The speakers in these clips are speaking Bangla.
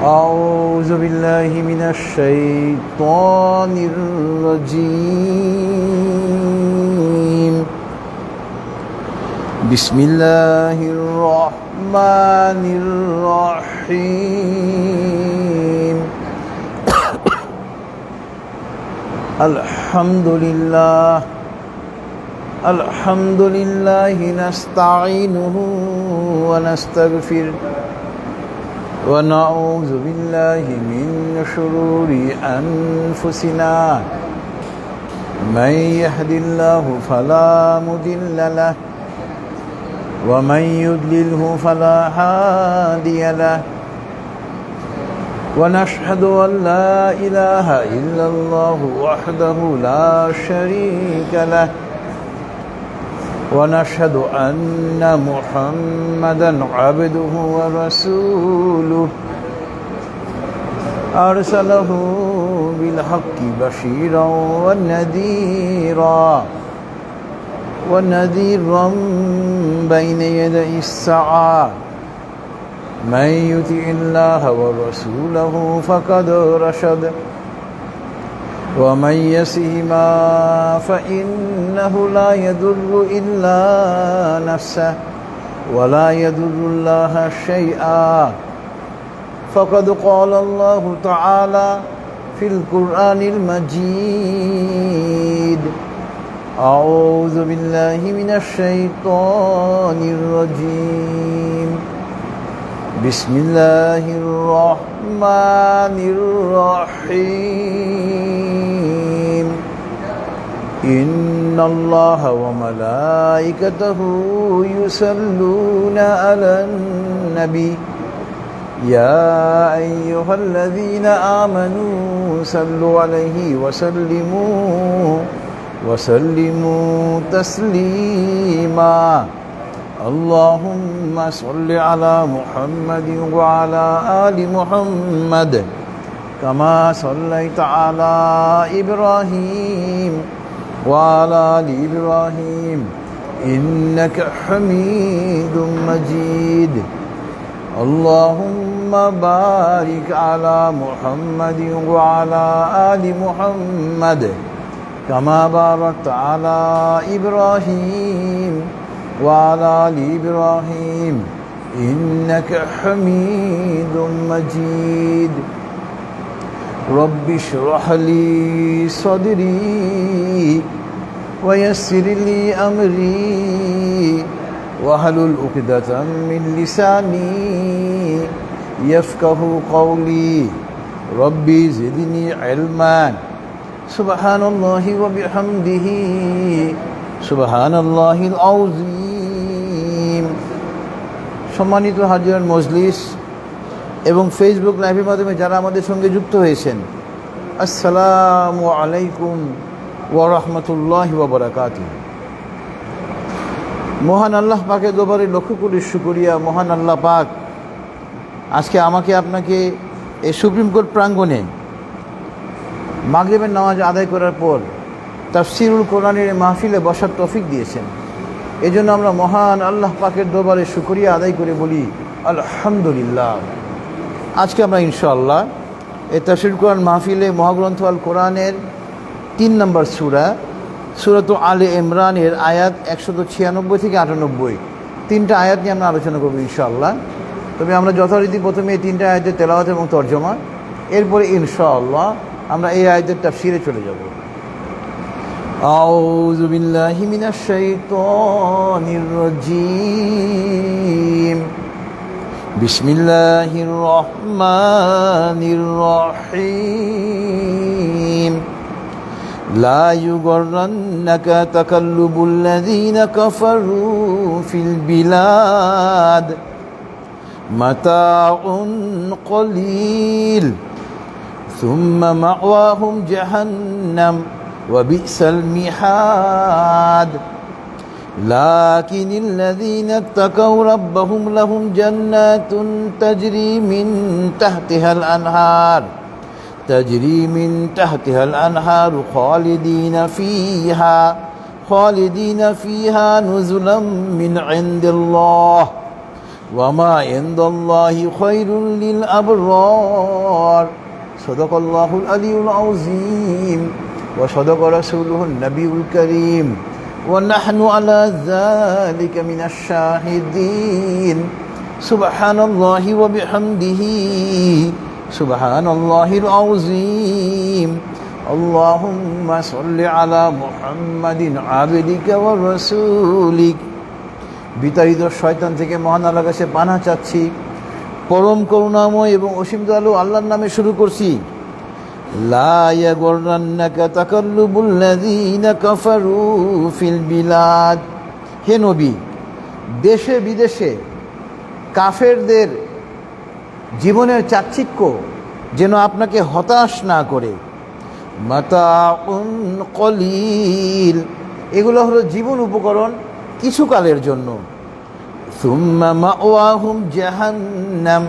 أعوذ بالله من الشيطان الرجيم بسم الله الرحمن الرحيم الحمد لله نستعينه ونستغفره ونعوذ بالله من شرور أنفسنا من يهد الله فلا مضل له ومن يضلله فلا هادي له ونشهد أن لا إله إلا الله وحده لا شريك له ونشهد أن محمدًا عبده ورسوله أرسله بالحق بشيرا ونذيرا بين يدي الساعة من يطع الله ورسوله فقد رشد ومن يسهما فإنه لا يضر إلا نفسه ولا يضر الله شيئا فقد قال الله تعالى في القرآن المجيد أعوذ بالله من الشيطان الرجيم بسم الله الرحمن الرحيم إن الله وملائكته يصلون على النبي يا أيها الذين آمنوا صلوا عليه وسلموا تسليما اللهم صل على محمد وعلى آل محمد كما صليت على إبراهيم وعلى آل إبراهيم إنك حميد مجيد اللهم بارك على محمد وعلى آل محمد كما باركت على إبراهيم وعلى آل إبراهيم إنك حميد مجيد رب اشرح لي صدري ويسر لي أمري واحلل عقدة من لساني يفقه قولي ربي زدني علما سبحان الله وبحمده سبحان الله العظيم সম্মানিত হাজিরান মজলিস এবং ফেসবুক লাইভের মাধ্যমে যারা আমাদের সঙ্গে যুক্ত হয়েছেন আসসালামু আলাইকুম ওয়া রাহমাতুল্লাহি ওয়া বারাকাতুহু। মহান আল্লাহ পাকের দরবারে লক্ষ কোটি শুকরিয়া। মহান আল্লাহ পাক আজকে আমাকে আপনাকে এই সুপ্রিম কোর্ট প্রাঙ্গণে মাগরিবের নামাজ আদায় করার পর তাফসিরুল কোরআনের মাহফিলে বসার তৌফিক দিয়েছেন। এজন্য আমরা মহান আল্লাহ পাকের দরবারে শুকরিয়া আদায় করে বলি আলহামদুলিল্লাহ। আজকে আমরা ইনশাআল্লাহ এই তাফসিরুল কোরআন মাহফিলে মহাগ্রন্থ আল কোরআনের 3 নম্বর সূরাত আলে ইমরানের আয়াত 196 থেকে 98 তিনটা আয়াত নিয়ে আমরা আলোচনা করব ইনশাআল্লাহ। তবে আমরা যথারীতি প্রথমে এই তিনটা আয়াতের তেলাওয়াত এবং তরজমা, এরপরে ইনশাআল্লাহ আমরা এই আয়াতের তাফসিরে চলে যাব। أعوذ بالله من الشيطان الرجيم بسم الله الرحمن الرحيم لا يغرنك تقلب الذين كفروا في البلاد متاع قليل ثم مأواهم جهنم وبئس المحاد لكن الذين اتقوا ربهم لهم جنات تجري من تحتها الأنهار خالدين فيها نزلا من عند الله ওয়ামা ইনদাল্লাহি খায়রুল লিল আবরার সাদাকাল্লাহুল আলিয়্যুল আযীম ওয়া সাদাকা রাসূলুহুন নাবিয়্যুল কারীম ওয়া নাহনু আলা যালিকা মিনাশ শাহিদিন সুবহানাল্লাহি ওয়া বিহামদিহি সুবহানাল্লাহিল আযীম আল্লাহুম্মা সাল্লি আলা মুহাম্মাদিন আবদিকা ওয়া রাসূলিক। বিতাড়িত শয়তান থেকে মহান আল্লাহর কাছে পানাহ চাচ্ছি। পরম করুণাময় এবং অসীম দয়ালু আল্লাহর নামে শুরু করছি। লা ইয়াগুররান্নাকা তাকাল্লুবুল লাযীনা কাফারু ফিল বিলাদ। হে নবী, দেশে বিদেশে কাফেরদের জীবনের চাকচিক্য যেন আপনাকে হতাশ না করে। মাতাউন কলিল, এগুলো হলো জীবন উপকরণ কিছুকালের জন্য। সুম্মা মাওয়াহুম জাহান্নাম,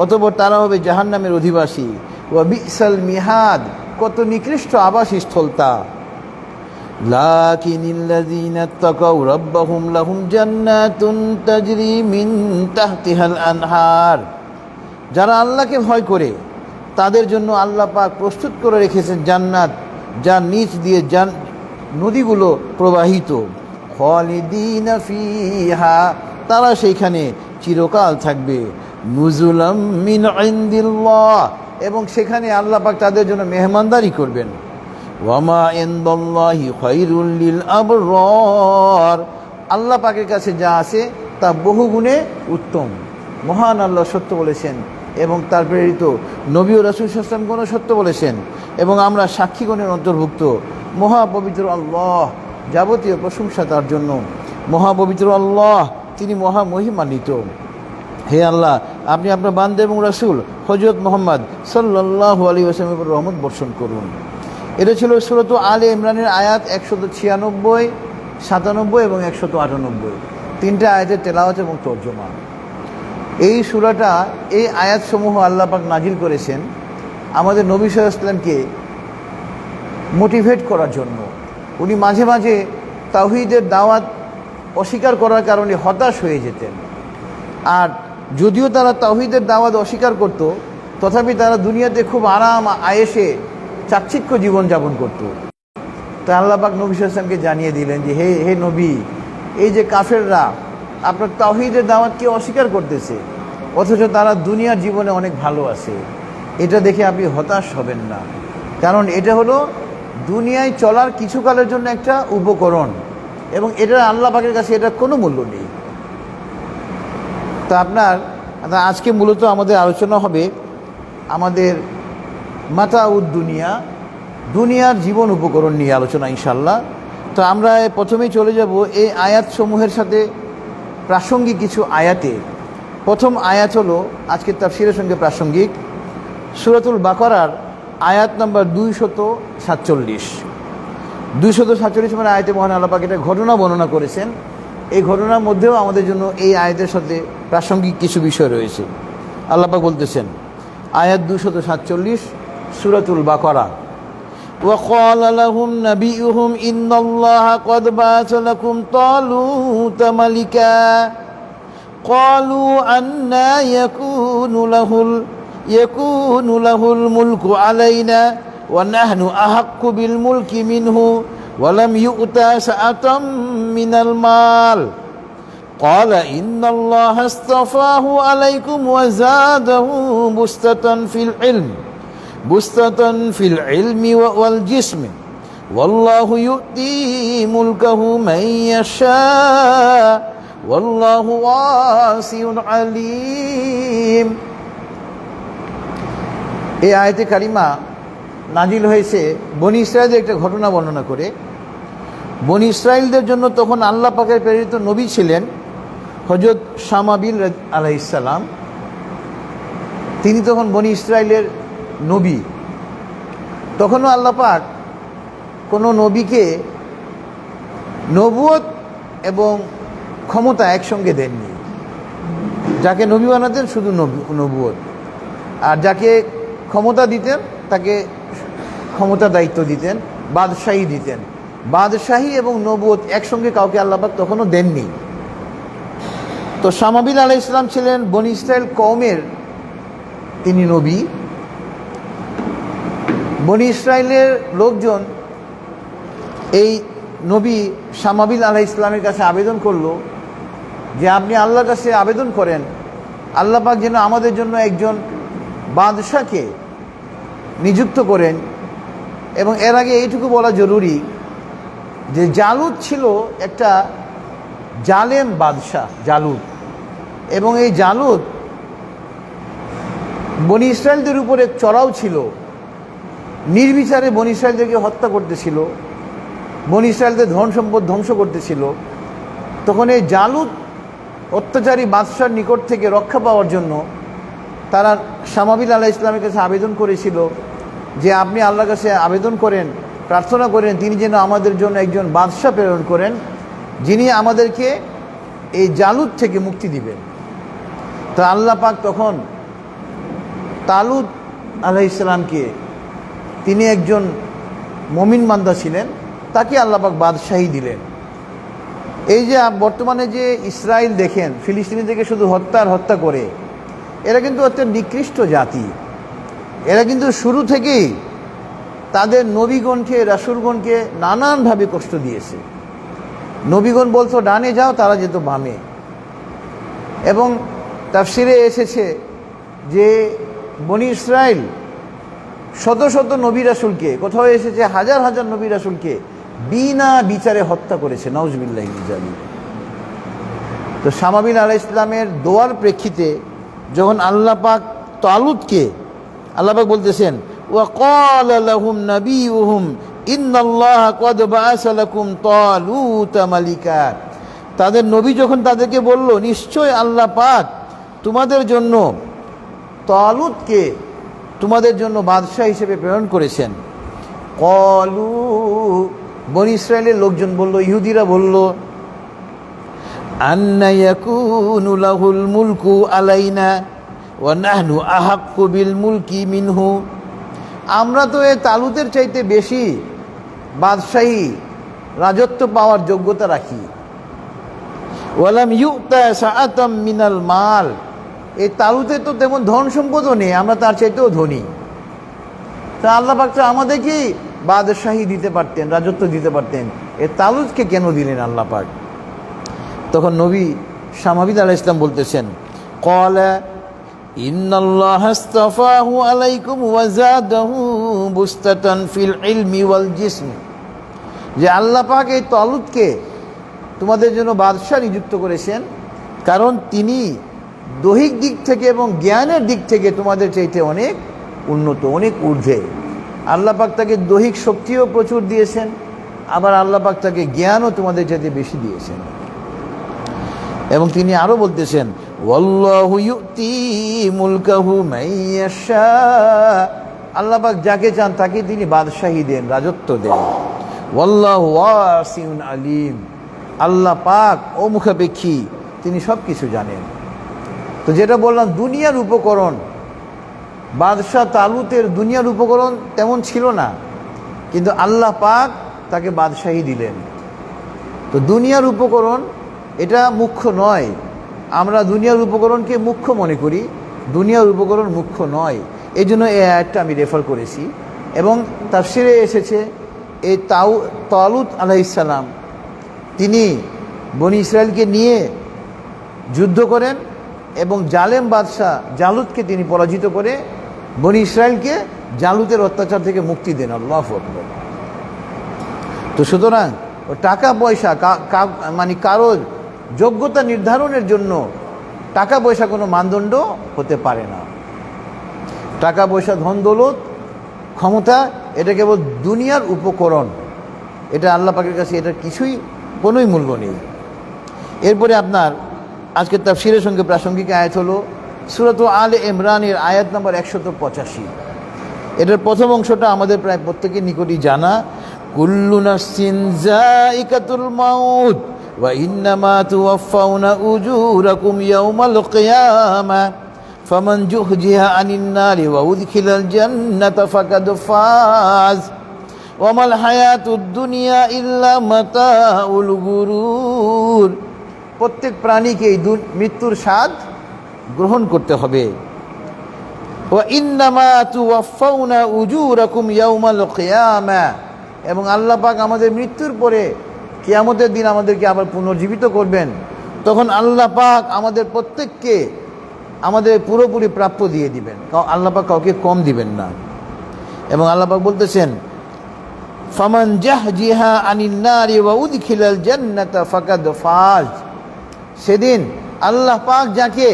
অতঃপর তারা হবে জাহান্নামের অধিবাসী। ওয়া বিসাল মিহাদ, কত নিকৃষ্ট আবাসস্থল তা। লাকিনিল্লাযীনা তাকাউ রাব্বাহুম লাহুম জান্নাতুন তাজরি মিন তাহতিহাল আনহার। যারা আল্লাহকে ভয় করে তাদের জন্য আল্লাহ পাক প্রস্তুত করে রেখেছেন জান্নাত, যার নিচ দিয়ে নদীগুলো প্রবাহিত। খালিদিনা ফিহা, তারা সেইখানে চিরকাল থাকবে। নুজুলাম মিন ইনদিল্লাহ, এবং সেখানে আল্লাহ পাক তাদের জন্য মেহমানদারি করবেন। ওয়ামা ইনদাল্লাহি খায়রুল লিল আবরার, আল্লাহ পাকের কাছে যা আছে তা বহুগুণে উত্তম। মহান আল্লাহ সত্য বলেছেন এবং তার প্রেরিত নবী ও রাসূল সাল্লাল্লাহু আলাইহি ওয়াসাল্লাম সত্য বলেছেন, এবং আমরা সাক্ষীগণের অন্তর্ভুক্ত। মহাপবিত্র আল্লাহ, যাবতীয় প্রশংসা তার জন্য। মহাপবিত্র আল্লাহ, তিনি মহামহিমান্বিত। হে আল্লাহ, আপনি আপনার বান্দা এবং রাসূল হযরত মুহাম্মদ সাল্লাল্লাহু আলাইহি ওয়াসাল্লামের উপর রহমত বর্ষণ করুন। এটা ছিল সূরাত আলে ইমরানের আয়াত 196, 97 এবং 198, তিনটা আয়াতের তেলাওয়াত এবং তরজমা। এই সূরাটা, এই আয়াতসমূহ আল্লাহ পাক নাজিল করেছেন আমাদের নবী সাল্লাল্লাহু আলাইহি ওয়াসাল্লামকে মোটিভেট করার জন্য। উনি মাঝে মাঝে তাওহীদের দাওয়াত অস্বীকার করার কারণে হতাশ হয়ে যেতেন। আর যদিও তারা তাওহীদের দাওয়াত অস্বীকার করত, তথাপি তারা দুনিয়াতে খুব আরাম আয়েশে চাকচিক্য জীবনযাপন করত। তা আল্লাহ পাক নবী সাল্লাল্লাহু আলাইহি ওয়াসাল্লামকে জানিয়ে দিলেন যে হে নবী, এই যে কাফেররা আপনার তাওহীদের দাওয়াতকে অস্বীকার করতেছে, অথচ তারা দুনিয়ার জীবনে অনেক ভালো আছে, এটা দেখে আপনি হতাশ হবেন না। কারণ এটা হলো দুনিয়ায় চলার কিছুকালের জন্য একটা উপকরণ, এবং এটা আল্লাহ পাকের কাছে এটা কোনো মূল্য নেই। তা আজকে মূলত আমাদের আলোচনা হবে আমাদের মাতাউদ দুনিয়া, দুনিয়ার জীবন উপকরণ নিয়ে আলোচনা ইনশাল্লাহ। তো আমরা প্রথমেই চলে যাব এই আয়াতসমূহের সাথে প্রাসঙ্গিক কিছু আয়াতে। প্রথম আয়াত হলো আজকের তাফসীরের সঙ্গে প্রাসঙ্গিক, সূরাতুল বাকারার আয়াত নম্বর 247। 247 নম্বর আয়াতে মহান আল্লাহ পাক একটা ঘটনা বর্ণনা করেছেন। এই ঘটনার মধ্যেও আমাদের জন্য এই আয়াতের সাথে প্রাসঙ্গিক কিছু বিষয় রয়েছে। আল্লাহ পাক বলতেছেন, আয়াত 247, সূরাতুল বাকারা। وقال لهم نبيهم إن الله قد بعث لكم طالوت ملكا قالوا أنى يكون له الملك علينا ونحن أحق بالملك منه ولم يؤت سعة من المال قال إن الله اصطفاه عليكم وزاده بسطة في العلم والجسم والله يؤتي ملكه من يشاء والله واسع عليم। এই আয়াতে কারিমা নাজিল হয়েছে বনি ইসরায়েলের একটা ঘটনা বর্ণনা করে। বনি ইসরায়েলদের জন্য তখন আল্লাহ পাকের প্রেরিত নবী ছিলেন হযরত শামাবিল আলাইহিস সালাম। তিনি তখন বনি ইসরায়েলের নবী। তখনও আল্লাহ পাক কোনো নবীকে নবুয়ত এবং ক্ষমতা একসঙ্গে দেননি। যাকে নবী বানাতেন শুধু নবুয়ত, আর যাকে ক্ষমতা দিতেন তাকে ক্ষমতা দায়িত্ব দিতেন, বাদশাহী দিতেন। বাদশাহী এবং নবুয়ত একসঙ্গে কাউকে আল্লাহ পাক তখনও দেননি। তো শামাবিল আলাইহিস সালাম ছিলেন বনি ইসরাইল কওমের তিনি নবী। বনি ইসরায়েলের লোকজন এই নবী শামাবিল আলাইহিস সালামের কাছে আবেদন করলো যে আপনি আল্লাহর কাছে আবেদন করেন আল্লাহ পাক যেন আমাদের জন্য একজন বাদশাকে নিযুক্ত করেন। এবং এর আগে এইটুকু বলা জরুরি যে জালুত ছিল একটা জালেম বাদশাহ জালুত, এবং এই জালুত বনি ইসরায়েলদের উপরে চড়াও ছিল, নির্বিচারে বনি ইসরায়েলদেরকে হত্যা করতেছিল, বনি ইসরায়েলদের ধন সম্পদ ধ্বংস করতেছিল। তখন এই জালুত অত্যাচারী বাদশার নিকট থেকে রক্ষা পাওয়ার জন্য তারা শামাবিল আলাইহিস সালামের কাছে আবেদন করেছিল যে আপনি আল্লাহর কাছে আবেদন করেন, প্রার্থনা করেন তিনি যেন আমাদের জন্য একজন বাদশা প্রেরণ করেন যিনি আমাদেরকে এই জালুত থেকে মুক্তি দিবেন। তো আল্লাহ পাক তখন তালুত আলাইহিস সালামকে, তিনি একজন মুমিন বান্দা ছিলেন, তাকে আল্লাহ পাক বাদশাহী দিলেন। এই যে বর্তমানে যে ইসরায়েল দেখেন ফিলিস্তিনিদেরকে শুধু হত্যা করে, এরা কিন্তু একটা নিকৃষ্ট জাতি। এরা কিন্তু শুরু থেকেই তাদের নবীগণকে রাসূলগণকে নানানভাবে কষ্ট দিয়েছে। নবীগণ বলতো ডানে যাও, তারা যেত বামে। এবং তাফসিরে এসেছে যে বনি ইসরায়েল শত শত নবী রাসূলকে, কোথাও এসেছে হাজার হাজার নবী রাসূলকে বিনা বিচারে হত্যা করেছে, নাউজুবিল্লাহি মিন যালিক। তো শামাবিল আলাইহিস সালামের দোয়ার প্রেক্ষিতে যখন আল্লাহ পাক তালুতকে, আল্লাহ পাক বলতেছেন ওয়া ক্বালা লাহুম নাবিয়ুহুম ইন্নাল্লাহা ক্বাদ বাআসা লাকুম তালুতা মালিকা, তাদের নবী যখন তাদেরকে বলল নিশ্চয় আল্লাহ পাক তোমাদের জন্য তালুতকে তোমাদের জন্য বাদশাহ হিসেবে প্রেরণ করেছেন। ক্বালু, বনি ইসরায়েলের লোকজন বলল, ইহুদিরা বলল, আন্না ইয়াকুনু লাহুল মুলকু আলাইনা ওয়া নাহনু আহাক্কু বিল মুলকি মিনহু, আমরা তো এই তালুতের চাইতে বেশি বাদশাহী রাজত্ব পাওয়ার যোগ্যতা রাখি। ওয়ালাম ইউতা সাআতাম মিনাল মাল, এই তালুতে তো তেমন ধন সম্পদও নেই, আমরা তার চাইতেও ধনী। তা আল্লাহ পাক তো আমাদেরকেই বাদশাহী দিতে পারতেন, রাজত্ব দিতে পারতেন, এই তালুতকে কেন দিলেন আল্লাহ পাক? তখন নবী শামাবিল আলাইহিস সালাম বলতেছেন ক্বালা ইন্নাল্লাহা আস্তাফাহু আলাইকুম ওয়া যাদাহু বুসতাতান ফিল ইলমি ওয়াল জিসম, যে আল্লাহ পাক এই তালুতকে তোমাদের জন্য বাদশাহ নিযুক্ত করেছেন কারণ তিনি দৈহিক দিক থেকে এবং জ্ঞানের দিক থেকে তোমাদের চাইতে অনেক উন্নত, অনেক ঊর্ধ্বে। আল্লাহ পাক তাকে দৈহিক শক্তিও প্রচুর দিয়েছেন, আবার আল্লাহ পাক তাকে জ্ঞানও তোমাদের চাইতে বেশি দিয়েছেন। এবং তিনি আরও বলতেছেন ওয়াল্লাহু ইউতি মুলকাহু মাইয়াশা, আল্লাহ পাক যাকে চান তাকে তিনি বাদশাহী দেন, রাজত্ব দেন। ওয়াল্লাহু ওয়াসিউন আলিম, আল্লাহ পাক অমুখাপেক্ষী, তিনি সব কিছু জানেন। তো যেটা বললাম দুনিয়ার উপকরণ, বাদশাহ তালুতের দুনিয়ার উপকরণ তেমন ছিল না, কিন্তু আল্লাহ পাক তাকে বাদশাহী দিলেন। তো দুনিয়ার উপকরণ এটা মুখ্য নয়, আমরা দুনিয়ার উপকরণকে মুখ্য মনে করি, দুনিয়ার উপকরণ মুখ্য নয়। এই জন্য এই আয়াতটা আমি রেফার করেছি। এবং তাফসিরে এসেছে এই তালুত আলাইহিস সালাম তিনি বনি ইসরায়েলকে নিয়ে যুদ্ধ করেন এবং জালেম বাদশাহ জালুতকে তিনি পরাজিত করে বনি ইসরায়েলকে জালুতের অত্যাচার থেকে মুক্তি দেন। আল্লাহু আকবার। তো সুতরাং টাকা পয়সা মানে কারো যোগ্যতা নির্ধারণের জন্য টাকা পয়সা কোনো মানদণ্ড হতে পারে না। টাকা পয়সা, ধন দৌলত, ক্ষমতা, এটা কেবল দুনিয়ার উপকরণ, এটা আল্লাহ পাকের কাছে এটার কিছুই কোনোই মূল্য নেই। এরপরে আপনার আজকের তাফসীরের সঙ্গে প্রাসঙ্গিক আয়াত হলো সূরাত আলে ইমরানের আয়াত নম্বর 185। এটার প্রথম অংশটা আমাদের প্রায় প্রত্যেকের নিকটই জানা, কুল্লু নাফসিন যায়িকাতুল মাউত ওয়া ইন্নামা তুওয়াফাউনা উজুরাকুম ইয়াওমাল কিয়ামা ফামান যুহজিহা আনিন নারি ওয়া উদখিলাল জান্নাতা ফাকাদ ফাজ ওয়া মাল হায়াতুদ দুনিয়া ইল্লা মাতাউল গুরুর। প্রত্যেক প্রাণীকে এই মৃত্যুর স্বাদ গ্রহণ করতে হবে। ওয়া ইন্নামা তুওয়াফাউনা উজুরাকুম ইয়াউমাল কিয়ামা, এবং আল্লাহ পাক আমাদের মৃত্যুর পরে কিয়ামতের দিন আমাদেরকে আবার পুনর্জীবিত করবেন। তখন আল্লাহ পাক আমাদের প্রত্যেককে আমাদের পুরোপুরি প্রাপ্য দিয়ে দিবেন, আল্লাহ পাক কাউকে কম দিবেন না। এবং আল্লাহ পাক বলতেছেন, ফামান জাহজিহা আনিন নারি ওয়া উদখিলাল জান্নাতা ফাকাদ ফাজ, সেদিন আল্লাহ পাক যাকে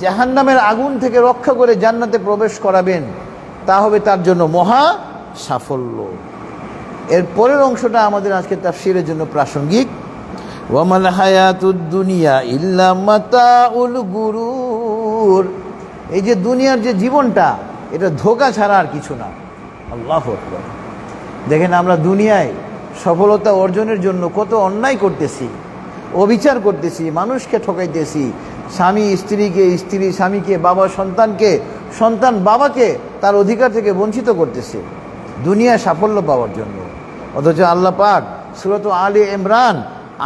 জাহান্নামের আগুন থেকে রক্ষা করে জান্নাতে প্রবেশ করাবেন তা হবে তার জন্য মহা সাফল্য। এর পরের অংশটা আমাদের আজকে তাফসীরের জন্য প্রাসঙ্গিক। ওয়ামাল হায়াতুদ দুনিয়া ইল্লা মাতাউল গুরুর, এই যে দুনিয়ার যে জীবনটা এটা ধোঁকা ছাড়া আর কিছু না। আল্লাহু আকবার। দেখেন আমরা দুনিয়ায় সফলতা অর্জনের জন্য কত অন্যায় করতেছি, অবিচার করতেছি, মানুষকে ঠকাইতেছি, স্বামী স্ত্রীকে, স্ত্রী স্বামীকে, বাবা সন্তানকে, সন্তান বাবাকে তার অধিকার থেকে বঞ্চিত করতেছে দুনিয়ায় সাফল্য পাওয়ার জন্য। অথচ আল্লাহ পাক সূরা আলে ইমরান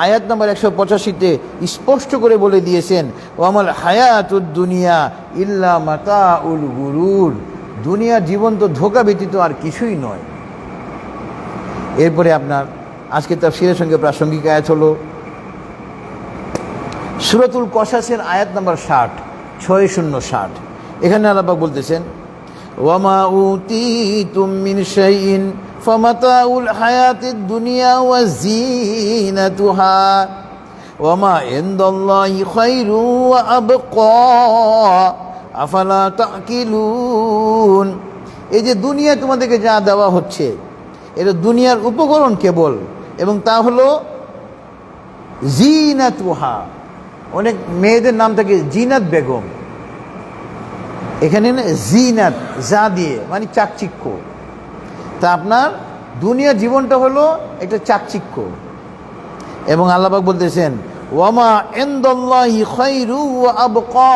আয়াত নম্বর 185-তে স্পষ্ট করে বলে দিয়েছেন, ওয়ামাল হায়াতুদ দুনিয়া ইল্লা মাতাউল গুরুর, দুনিয়ার জীবন তো ধোঁকা ব্যতীত আর কিছুই নয়। এরপরে আপনার আজকে তাফসীরের সঙ্গে প্রাসঙ্গিক আয়াত হলো সূরাতুল কসাসের আয়াত নম্বর 60, 660। এখানে আল্লাহ পাক বলতেছেন, ওয়ামা উতীতুম মিন শাইইন ফামাতাউল হায়াতিদ দুনিয়া ওয়া যিনাতুহা ওয়ামা ইনদাল্লাহি খায়রু ওয়া আবকা আফালা তাকিলুন। এই যে দুনিয়া তোমাদেরকে যা দেওয়া হচ্ছে এটা দুনিয়ার উপকরণ কেবল, এবং তা হলো যিনাতুহা। অনেক মেয়েদের নাম থাকে জিনাত বেগম, এখানে জিনাত যা দিয়ে মানে চাকচিক্য। তা আপনার দুনিয়ার জীবনটা হলো একটা চাকচিক্য। এবং আল্লাহ পাক বলতেছেন, ওয়ামা ইনদাল্লাহি খায়রু ওয়া আবকা,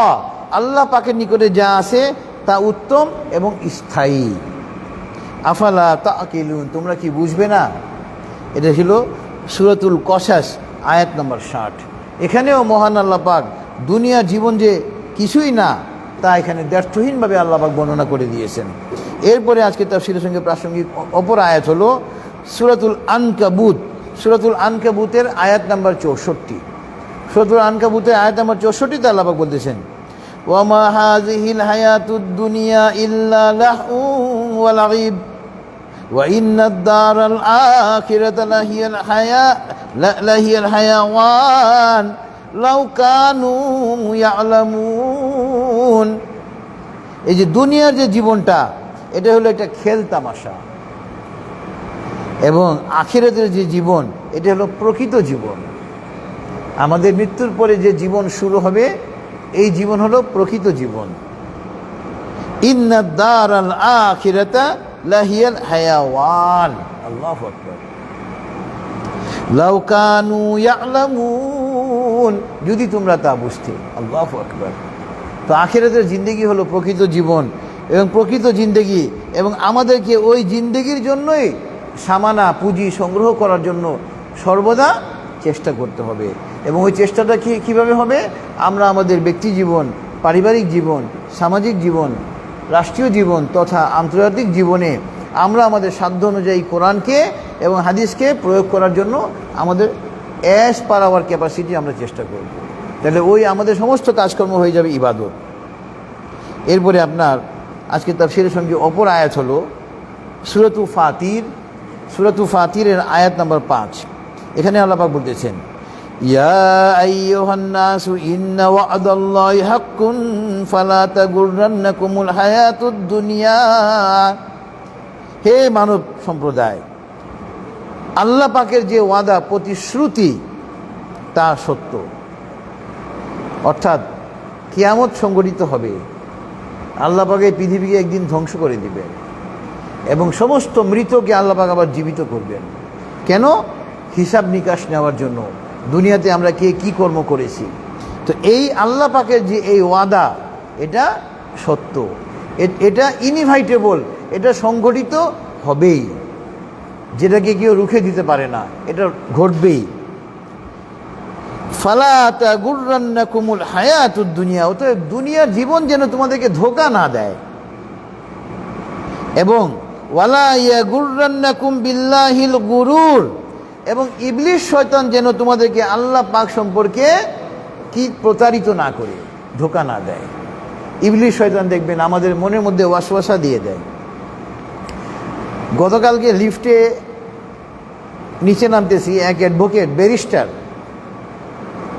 আল্লাহ পাকের নিকটে যা আছে তা উত্তম এবং স্থায়ী। আফালা তাকিলুন, তোমরা কি বুঝবে না? এটা ছিল সূরাতুল কসাস আয়াত নম্বর 60। এখানেও মহান আল্লাহ পাক দুনিয়ার জীবন যে কিছুই না তা এখানে ব্যর্থহীনভাবে আল্লাহ পাক বর্ণনা করে দিয়েছেন। এরপরে আজকে তাফসীরের সঙ্গে প্রাসঙ্গিক অপর আয়াত হলো সূরাতুল আনকাবুত, সূরাতুল আনকাবুতের আয়াত নাম্বার 64। সূরাতুল আনকাবুতের আয়াত নাম্বার 64তে আল্লাহ পাক বলতেছেন, ওয়ামা হাযিহিল হায়াতুদ দুনিয়া ইল্লা লাহু ওয়া লাঈব ওয়া ইন্নাদ দারাল আখিরাতা লাহিয়াল হায়াওয়ান লাউ কানু ইয়ালামুন। এই যে দুনিয়ার যে জীবনটা এটা হলো একটা খেল তামাশা, এবং আখিরাতের যে জীবন এটা হলো প্রকৃত জীবন। আমাদের মৃত্যুর পরে যে জীবন শুরু হবে এই জীবন হলো প্রকৃত জীবন। ইন্নাদ দারাল আখিরাতা লাহিয়াল হায়াওয়ান, আল্লাহু আকবার। লাউ কানু ইয়ালামুন, যদি তোমরা তা বুঝতে। আল্লাহু আকবার। তো আখিরাতের জিন্দেগি হলো প্রকৃত জীবন এবং প্রকৃত জিন্দেগি, এবং আমাদেরকে ওই জিন্দেগির জন্যই সামানা পুঁজি সংগ্রহ করার জন্য সর্বদা চেষ্টা করতে হবে। এবং ওই চেষ্টাটা কীভাবে হবে? আমরা আমাদের ব্যক্তি জীবন, পারিবারিক জীবন, সামাজিক জীবন, রাষ্ট্রীয় জীবন তথা আন্তর্জাতিক জীবনে আমরা আমাদের সাধ্য অনুযায়ী কোরআনকে এবং হাদিসকে প্রয়োগ করার জন্য আমাদের অ্যাজ পার আওয়ার ক্যাপাসিটি আমরা চেষ্টা করব। তাহলে ওই আমাদের সমস্ত কাজকর্ম হয়ে যাবে ইবাদত। এরপরে আপনার আজকে তাফসীরের সঙ্গে অপর আয়াত হলো সূরাতুল ফাতির, সূরাতুল ফাতিরের আয়াত নাম্বার 5। এখানে আল্লাহ পাক বলতেছেন, ইয়া আইয়ুহান নাসু ইন্না ওয়া'দাল্লাহি হাক্কুন ফালা তাগুররান্নাকুমুল হায়াতুদ দুনিয়া। হে মানব সম্প্রদায়, আল্লাহ পাকের যে ওয়াদা প্রতিশ্রুতি তা সত্য, অর্থাৎ কিয়ামত সংঘটিত হবে। আল্লাহ পাক এই পৃথিবীকে একদিন ধ্বংস করে দিবেন এবং সমস্ত মৃতকে আল্লাহ পাক আবার জীবিত করবেন। কেন? হিসাব নিকাশ নেওয়ার জন্য, দুনিয়াতে আমরা কে কি কর্ম করেছি। তো এই আল্লাহ পাকের যে এই ওয়াদা এটা সত্য, এটা ইনএভিটেবল, এটা সংঘটিত হবেই, যেটাকে কেউ রুখে দিতে পারে না, এটা ঘটবেই। ফালা তাগুররান্নাকুমুল হায়াতুদ দুনিয়া, অতএব দুনিয়ার জীবন যেন তোমাদেরকে ধোঁকা না দেয়, এবং ওয়ালা ইয়াগুররান্নাকুম বিল্লাহিল গুরুর, এবং ইবলিস শয়তান যেন তোমাদেরকে আল্লাহ পাক সম্পর্কে কি প্রতারিত না করে, ধোঁকা না দেয়। ইবলিস শয়তান দেখবেন আমাদের মনের মধ্যে ওয়াসওয়াসা দিয়ে দেয়। গতকালকে লিফটে নিচে নামতেছি, এক অ্যাডভোকেট ব্যারিস্টার,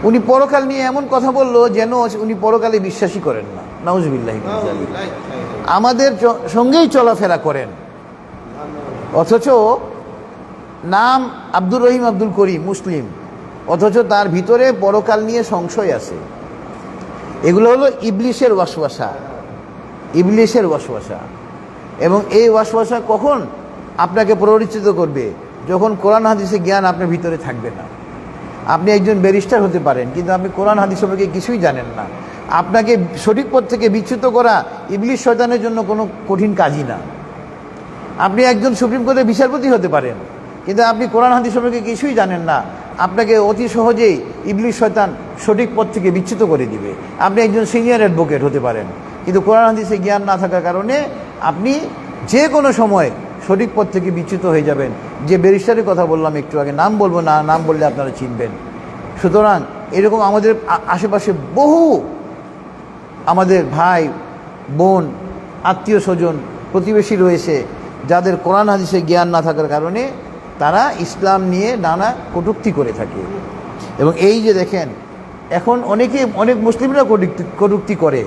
উনি পরকাল নিয়ে এমন কথা বললো যেন উনি পরকালে বিশ্বাসই করেন না। নাউজুবিল্লাহি মিন যালিক। আমাদের সঙ্গেই চলাফেরা করেন, অথচ নাম আব্দুর রহিম আব্দুল করিম, মুসলিম, অথচ তার ভিতরে পরকাল নিয়ে সংশয় আছে। এগুলো হলো ইবলিসের ওয়াসওয়াসা, ইবলিসের ওয়াসওয়াসা। এবং এই ওয়াসওয়াসা কখন আপনাকে প্ররোচিত করবে? যখন কোরআন হাদিসের জ্ঞান আপনার ভিতরে থাকবে না। আপনি একজন ব্যারিস্টার হতে পারেন, কিন্তু আপনি কোরআন হাদিস সম্পর্কে কিছুই জানেন না। আপনাকে সঠিক পথ থেকে বিচ্যুত করা ইবলিস শয়তানের জন্য কোনো কঠিন কাজই না। আপনি একজন সুপ্রিম কোর্টের বিচারপতি হতে পারেন, কিন্তু আপনি কোরআন হাদিস সম্পর্কে কিছুই জানেন না। আপনাকে অতি সহজেই ইবলিস শয়তান সঠিক পথ থেকে বিচ্যুত করে দিবে। আপনি একজন সিনিয়র অ্যাডভোকেট হতে পারেন, কিন্তু কোরআন হাদিসে জ্ঞান না থাকার কারণে আপনি যে কোনো সময় সঠিক পথ থেকে বিচ্যুত হয়ে যাবেন। যে ব্যারিস্টারের কথা বললাম একটু আগে, নাম বলবো না, নাম বললে আপনারা চিনবেন। সুতরাং এরকম আমাদের আশেপাশে বহু আমাদের ভাই বোন, আত্মীয় স্বজন, প্রতিবেশী রয়েছে, যাদের কোরআন হাদিসে জ্ঞান না থাকার কারণে তারা ইসলাম নিয়ে নানা কটূক্তি করে থাকে। এবং এই যে দেখেন, এখন অনেক মুসলিমরা কটূক্তি করে,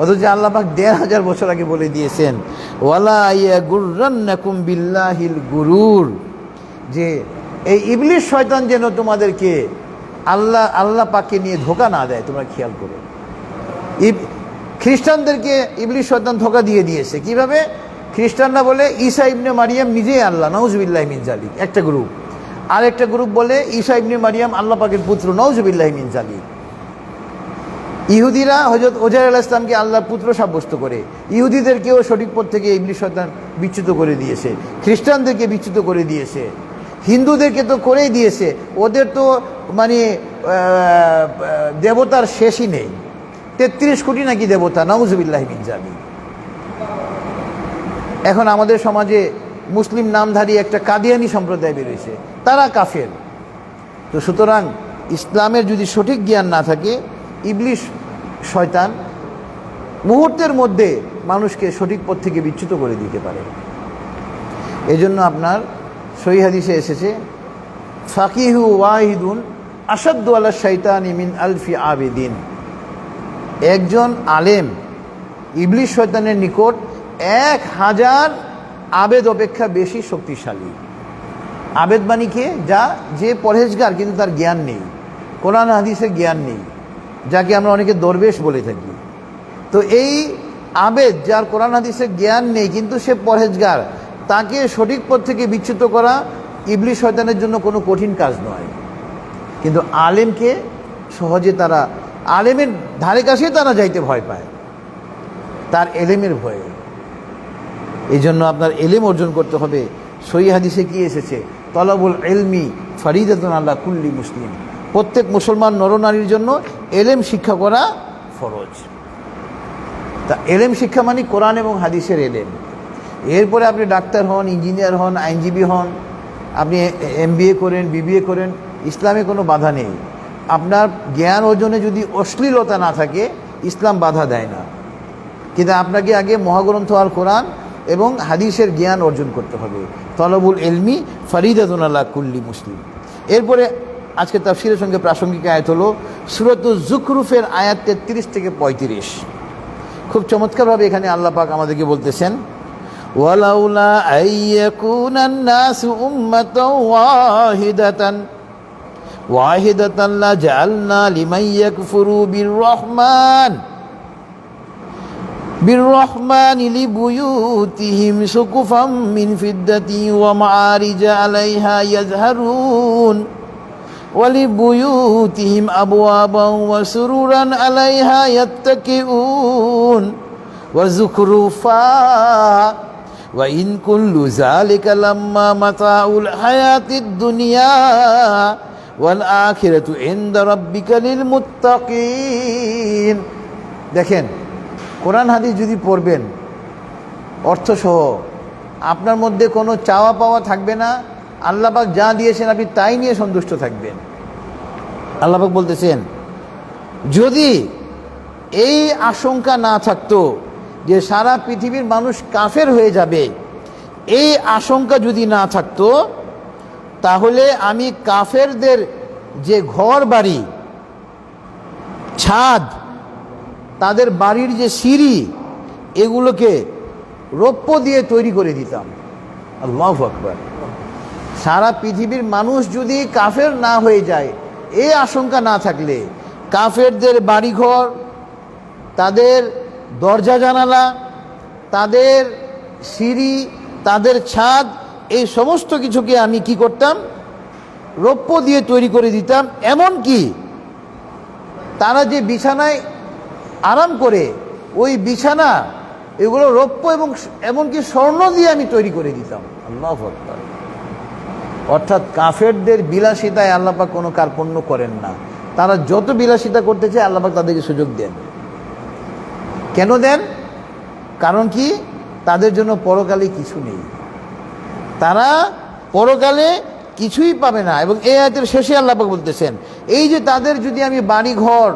অথচ আল্লাহ পাক ১৫০০ বছর আগে বলে দিয়েছেন ওয়ালা ইয়াগুররান্নাকুম বিল্লাহিল গুরুর, যে এই ইবলিস শয়তান যেন তোমাদেরকে আল্লাহ পাককে নিয়ে ধোঁকা না দেয়। তোমরা খেয়াল করো, খ্রিস্টানদেরকে ইবলিস শয়তান ধোঁকা দিয়ে দিয়েছে। কিভাবে? খ্রিস্টানরা বলে ঈসা ইবনে মারিয়াম নিজেই আল্লাহ, নাউজুবিল্লাহি মিন যালিক, একটা গ্রুপ। আর একটা গ্রুপ বলে ঈসা ইবনে মারিয়াম আল্লাহ পাকের পুত্র, নাউজুবিল্লাহি মিন যালিক। ইহুদিরা হযরত ওজাইর আলাইহিস সালামকে আল্লাহর পুত্র সাব্যস্ত করে। ইহুদিদেরকেও সঠিক পথ থেকে ইবলিস শয়তান বিচ্যুত করে দিয়েছে, খ্রিস্টানদেরকে বিচ্যুত করে দিয়েছে, হিন্দুদেরকে তো করেই দিয়েছে। ওদের তো মানে দেবতার শেষই নেই, ৩৩ কোটি নাকি দেবতা, নাউজুবিল্লাহি মিন যালিক। এখন আমাদের সমাজে মুসলিম নামধারী একটা কাদিয়ানি সম্প্রদায় বেরিয়েছে, তারা কাফের। তো সুতরাং ইসলামের যদি সঠিক জ্ঞান না থাকে, ইবলিস শয়তান মুহূর্তের মধ্যে মানুষকে সঠিক পথ থেকে বিচ্যুত করে দিতে পারে। এজন্য আপনার সহিহ হাদিসে এসেছে ফাকিহু ওয়াহিদুন আসাদ্দু আলা শাইতানি মিন আলফি আবেদিন। একজন আলেম ইবলিস শয়তানের নিকট ১,০০০ আবেদ অপেক্ষা বেশি শক্তিশালী। আবেদ মানে কে? যে পরহেজগার কিন্তু তার জ্ঞান নেই, কোরআন হাদিসের জ্ঞান নেই, যাকে আমরা অনেকে দরবেশ বলে থাকি। তো এই আবেদ, যার কোরআন হাদিসের জ্ঞান নেই কিন্তু সে পরহেজগার, তাকে সঠিক পথ থেকে বিচ্যুত করা ইবলিস শয়তানের জন্য কোনো কঠিন কাজ নয়। কিন্তু আলেমকে সহজে তারা, আলেমের ধারে কাছে তারা যাইতে ভয় পায়, তার এলেমের ভয়ে। এই জন্য আপনার এলেম অর্জন করতে হবে। সহিহ হাদিসে কি এসেছে? তলাবুল ইলমি ফরিদাতুন আলা কুল্লি মুসলিম। প্রত্যেক মুসলমান নরনারীর জন্য এলেম শিক্ষা করা ফরজ। তা এলেম শিক্ষা মানে কোরআন এবং হাদিসের এলেম। এরপরে আপনি ডাক্তার হন, ইঞ্জিনিয়ার হন, আইনজীবী হন, আপনি MBA করেন, BBA করেন, ইসলামে কোনো বাধা নেই। আপনার জ্ঞান অর্জনে যদি অশ্লীলতা না থাকে, ইসলাম বাধা দেয় না। কিন্তু আপনাকে আগে মহাগ্রন্থ আল কোরআন এবং হাদিসের জ্ঞান অর্জন করতে হবে। তলবুল ইলমি ফরিদাতুন আলা কুল্লি মুসলিম। এরপরে আজকে তাফসীরের সঙ্গে প্রাসঙ্গিক আয়াত হলো সূরাতুজ যুখরুফের আয়াত ৩৩ থেকে ৩৫। খুব চমৎকারভাবে এখানে আল্লাহ পাক আমাদেরকে বলতেছেন ওয়ালাউলা আইয়াকুনান নাসু উম্মাতাও ওয়াহিদাতান লাজাআলনা লিমান ইয়াকফুরু বিররহমানি লিবুয়ুতিহিম সুকুফাম মিন ফিদ্দাতি ওয়া মাআরিজা আলাইহা ইয়াযহারুন ওয়ালিবুয়ুতিহিম আবওয়াবান ওয়া সুরুরান আলাইহা ইয়াত্তাকিউন ওয়া যুখরুফা ওয়া ইন কুল্লু যালিকা লাম্মা মাতাউল হায়াতিদ দুনিয়া ওয়াল আখিরাতু ইনদা রাব্বিকা লিল মুত্তাকিন। দেখেন, কোরআন হাদিস যদি পড়বেন অর্থসহ, আপনার মধ্যে কোনো চাওয়া পাওয়া থাকবে না। আল্লাহ পাক যা দিয়েছেন আপনি তাই নিয়ে সন্তুষ্ট থাকবেন। আল্লাহ পাক বলতেছেন, যদি এই আশঙ্কা না থাকতো যে সারা পৃথিবীর মানুষ কাফের হয়ে যাবে, এই আশঙ্কা যদি না থাকতো, তাহলে আমি কাফেরদের যে ঘর বাড়ি, ছাদ, তাদের বাড়ির যে সিঁড়ি, এগুলোকে রৌপ্য দিয়ে তৈরি করে দিতাম। আল্লাহু আকবার। সারা পৃথিবীর মানুষ যদি কাফের না হয়ে যায়, এই আশঙ্কা না থাকলে কাফেরদের বাড়িঘর, তাদের দরজা জানালা, তাদের সিঁড়ি, তাদের ছাদ, এই সমস্ত কিছুকে আমি কি করতাম? রৌপ্য দিয়ে তৈরি করে দিতাম। এমন কি তারা যে বিছানায় আরাম করে, ওই বিছানা এগুলো রৌপ্য এবং এমনকি স্বর্ণ দিয়ে আমি তৈরি করে দিতাম। আল্লাহু আকবার। অর্থাৎ কাফেরদের বিলাসিতায় আল্লাহ পাক কোনো কার্পণ্য করেন না। তারা যত বিলাসিতা করতে চায় আল্লাহ পাক তাদেরকে সুযোগ দেন। কেন দেন? কারণ কি? তাদের জন্য পরকালে কিছু নেই, তারা পরকালে কিছুই পাবে না। এবং এই আয়াতের শেষে আল্লাহ পাক বলতেছেন, এই যে তাদের যদি আমি বাড়িঘর,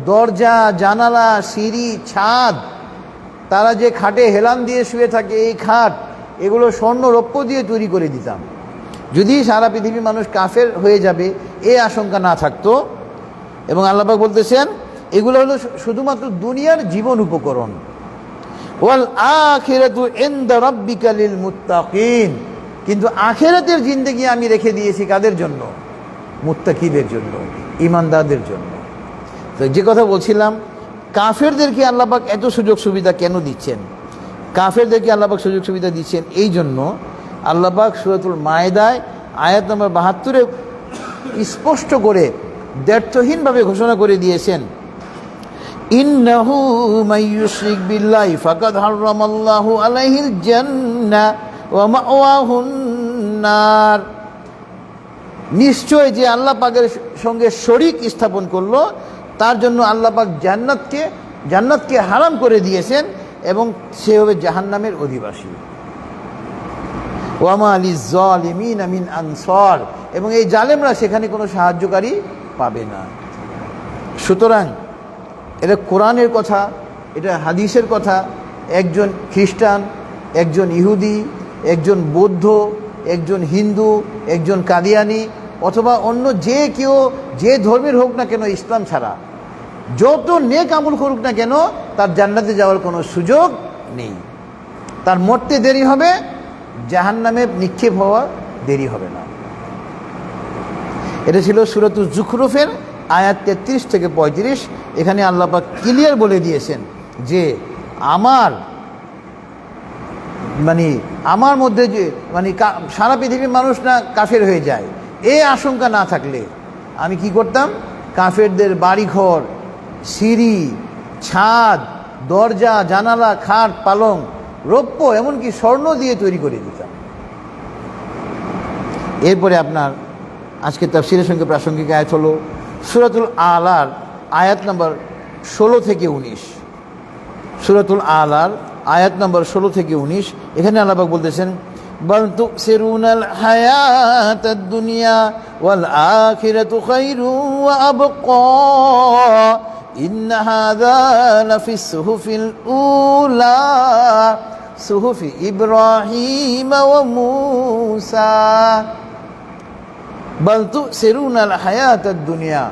দরজা, জানালা, সিঁড়ি, ছাদ, তারা যে খাটে হেলান দিয়ে শুয়ে থাকে, এই খাট, এগুলো স্বর্ণ রৌপ্য দিয়ে তৈরি করে দিতাম, যদি সারা পৃথিবীর মানুষ কাফের হয়ে যাবে এই আশঙ্কা না থাকতো। এবং আল্লাহ পাক বলতেছেন, এগুলো হলো শুধুমাত্র দুনিয়ার জীবন উপকরণ। ওয়াল আখিরাতু ইনদা রাব্বিকা লিল মুত্তাকিন। কিন্তু আখিরাতের জিন্দেগি আমি রেখে দিয়েছি কাদের জন্য? মুত্তাকিদের জন্য, ঈমানদারদের জন্য। তো যে কথা বলছিলাম, কাফেরদেরকে আল্লাহ পাক এত সুযোগ সুবিধা কেন দিচ্ছেন? কাফেরদেরকে আল্লাহ পাক সুযোগ সুবিধা দিচ্ছেন এই জন্য, আল্লাহ পাক সূরাতুল মায়েদায় আয়াত নম্বর ৭২-এ স্পষ্ট করে দ্ব্যর্থহীনভাবে ঘোষণা করে দিয়েছেন, ইন্নাহু মান ইউশরিক বিল্লাহি ফাকাদ হারামাল্লাহু আলাইহিল জান্নাহ ওয়া মাওয়াহুন নার। নিশ্চয় যে আল্লাহ পাকের সঙ্গে শরীক স্থাপন করলো, তার জন্য আল্লাহ পাক জান্নাতকে হারাম করে দিয়েছেন এবং সে হবে জাহান্নামের অধিবাসী। ওয়া মা লিয-যালিমিনা মিন আনসার। এবং এই জালেমরা সেখানে কোনো সাহায্যকারী পাবে না। সুতরাং এটা কোরআনের কথা, এটা হাদিসের কথা। একজন খ্রিস্টান, একজন ইহুদি, একজন বৌদ্ধ, একজন হিন্দু, একজন কাদিয়ানি, অথবা অন্য যে কেউ যে ধর্মের হোক না কেন, ইসলাম ছাড়া যত নেক আমল করুক না কেন, তার জান্নাতে যাওয়ার কোনো সুযোগ নেই। তার মরতে দেরি হবে, জাহান্নামে নিক্ষেপ হওয়া দেরি হবে না। এটা ছিল সূরাতুজ যুখরুফের আয়াত ৩৩ থেকে ৩৫। এখানে আল্লাহ পাক ক্লিয়ার বলে দিয়েছেন যে আমার মধ্যে যে সারা পৃথিবীর মানুষ না কাফের হয়ে যায়, এই আশঙ্কা না থাকলে আমি কি করতাম? কাফেরদের বাড়িঘর, সিঁড়ি, ছাদ, দরজা, জানালা, খাট, পালং রৌপ্য এমনকি স্বর্ণ দিয়ে তৈরি করে দিতাম। এরপরে আপনার আজকে তাফসীরের সঙ্গে প্রাসঙ্গিক আয়াত হলো সূরাতুল আলার আয়াত নম্বর ১৬ থেকে ১৯। সূরাতুল আলার আয়াত নম্বর ১৬ থেকে ১৯। এখানে আল্লাহ পাক বলতেছেন, বাল তুসিরুনাল হায়াতাদ দুনিয়া ওয়াল আখিরাতু খায়রুন ওয়া আবকা ইন্না হাযা লাফিস সুহুফিল উলা সুহুফি ইব্রাহিম ওয়া মূসা। বাল তুসিরুনাল হায়াতাদ দুনিয়া,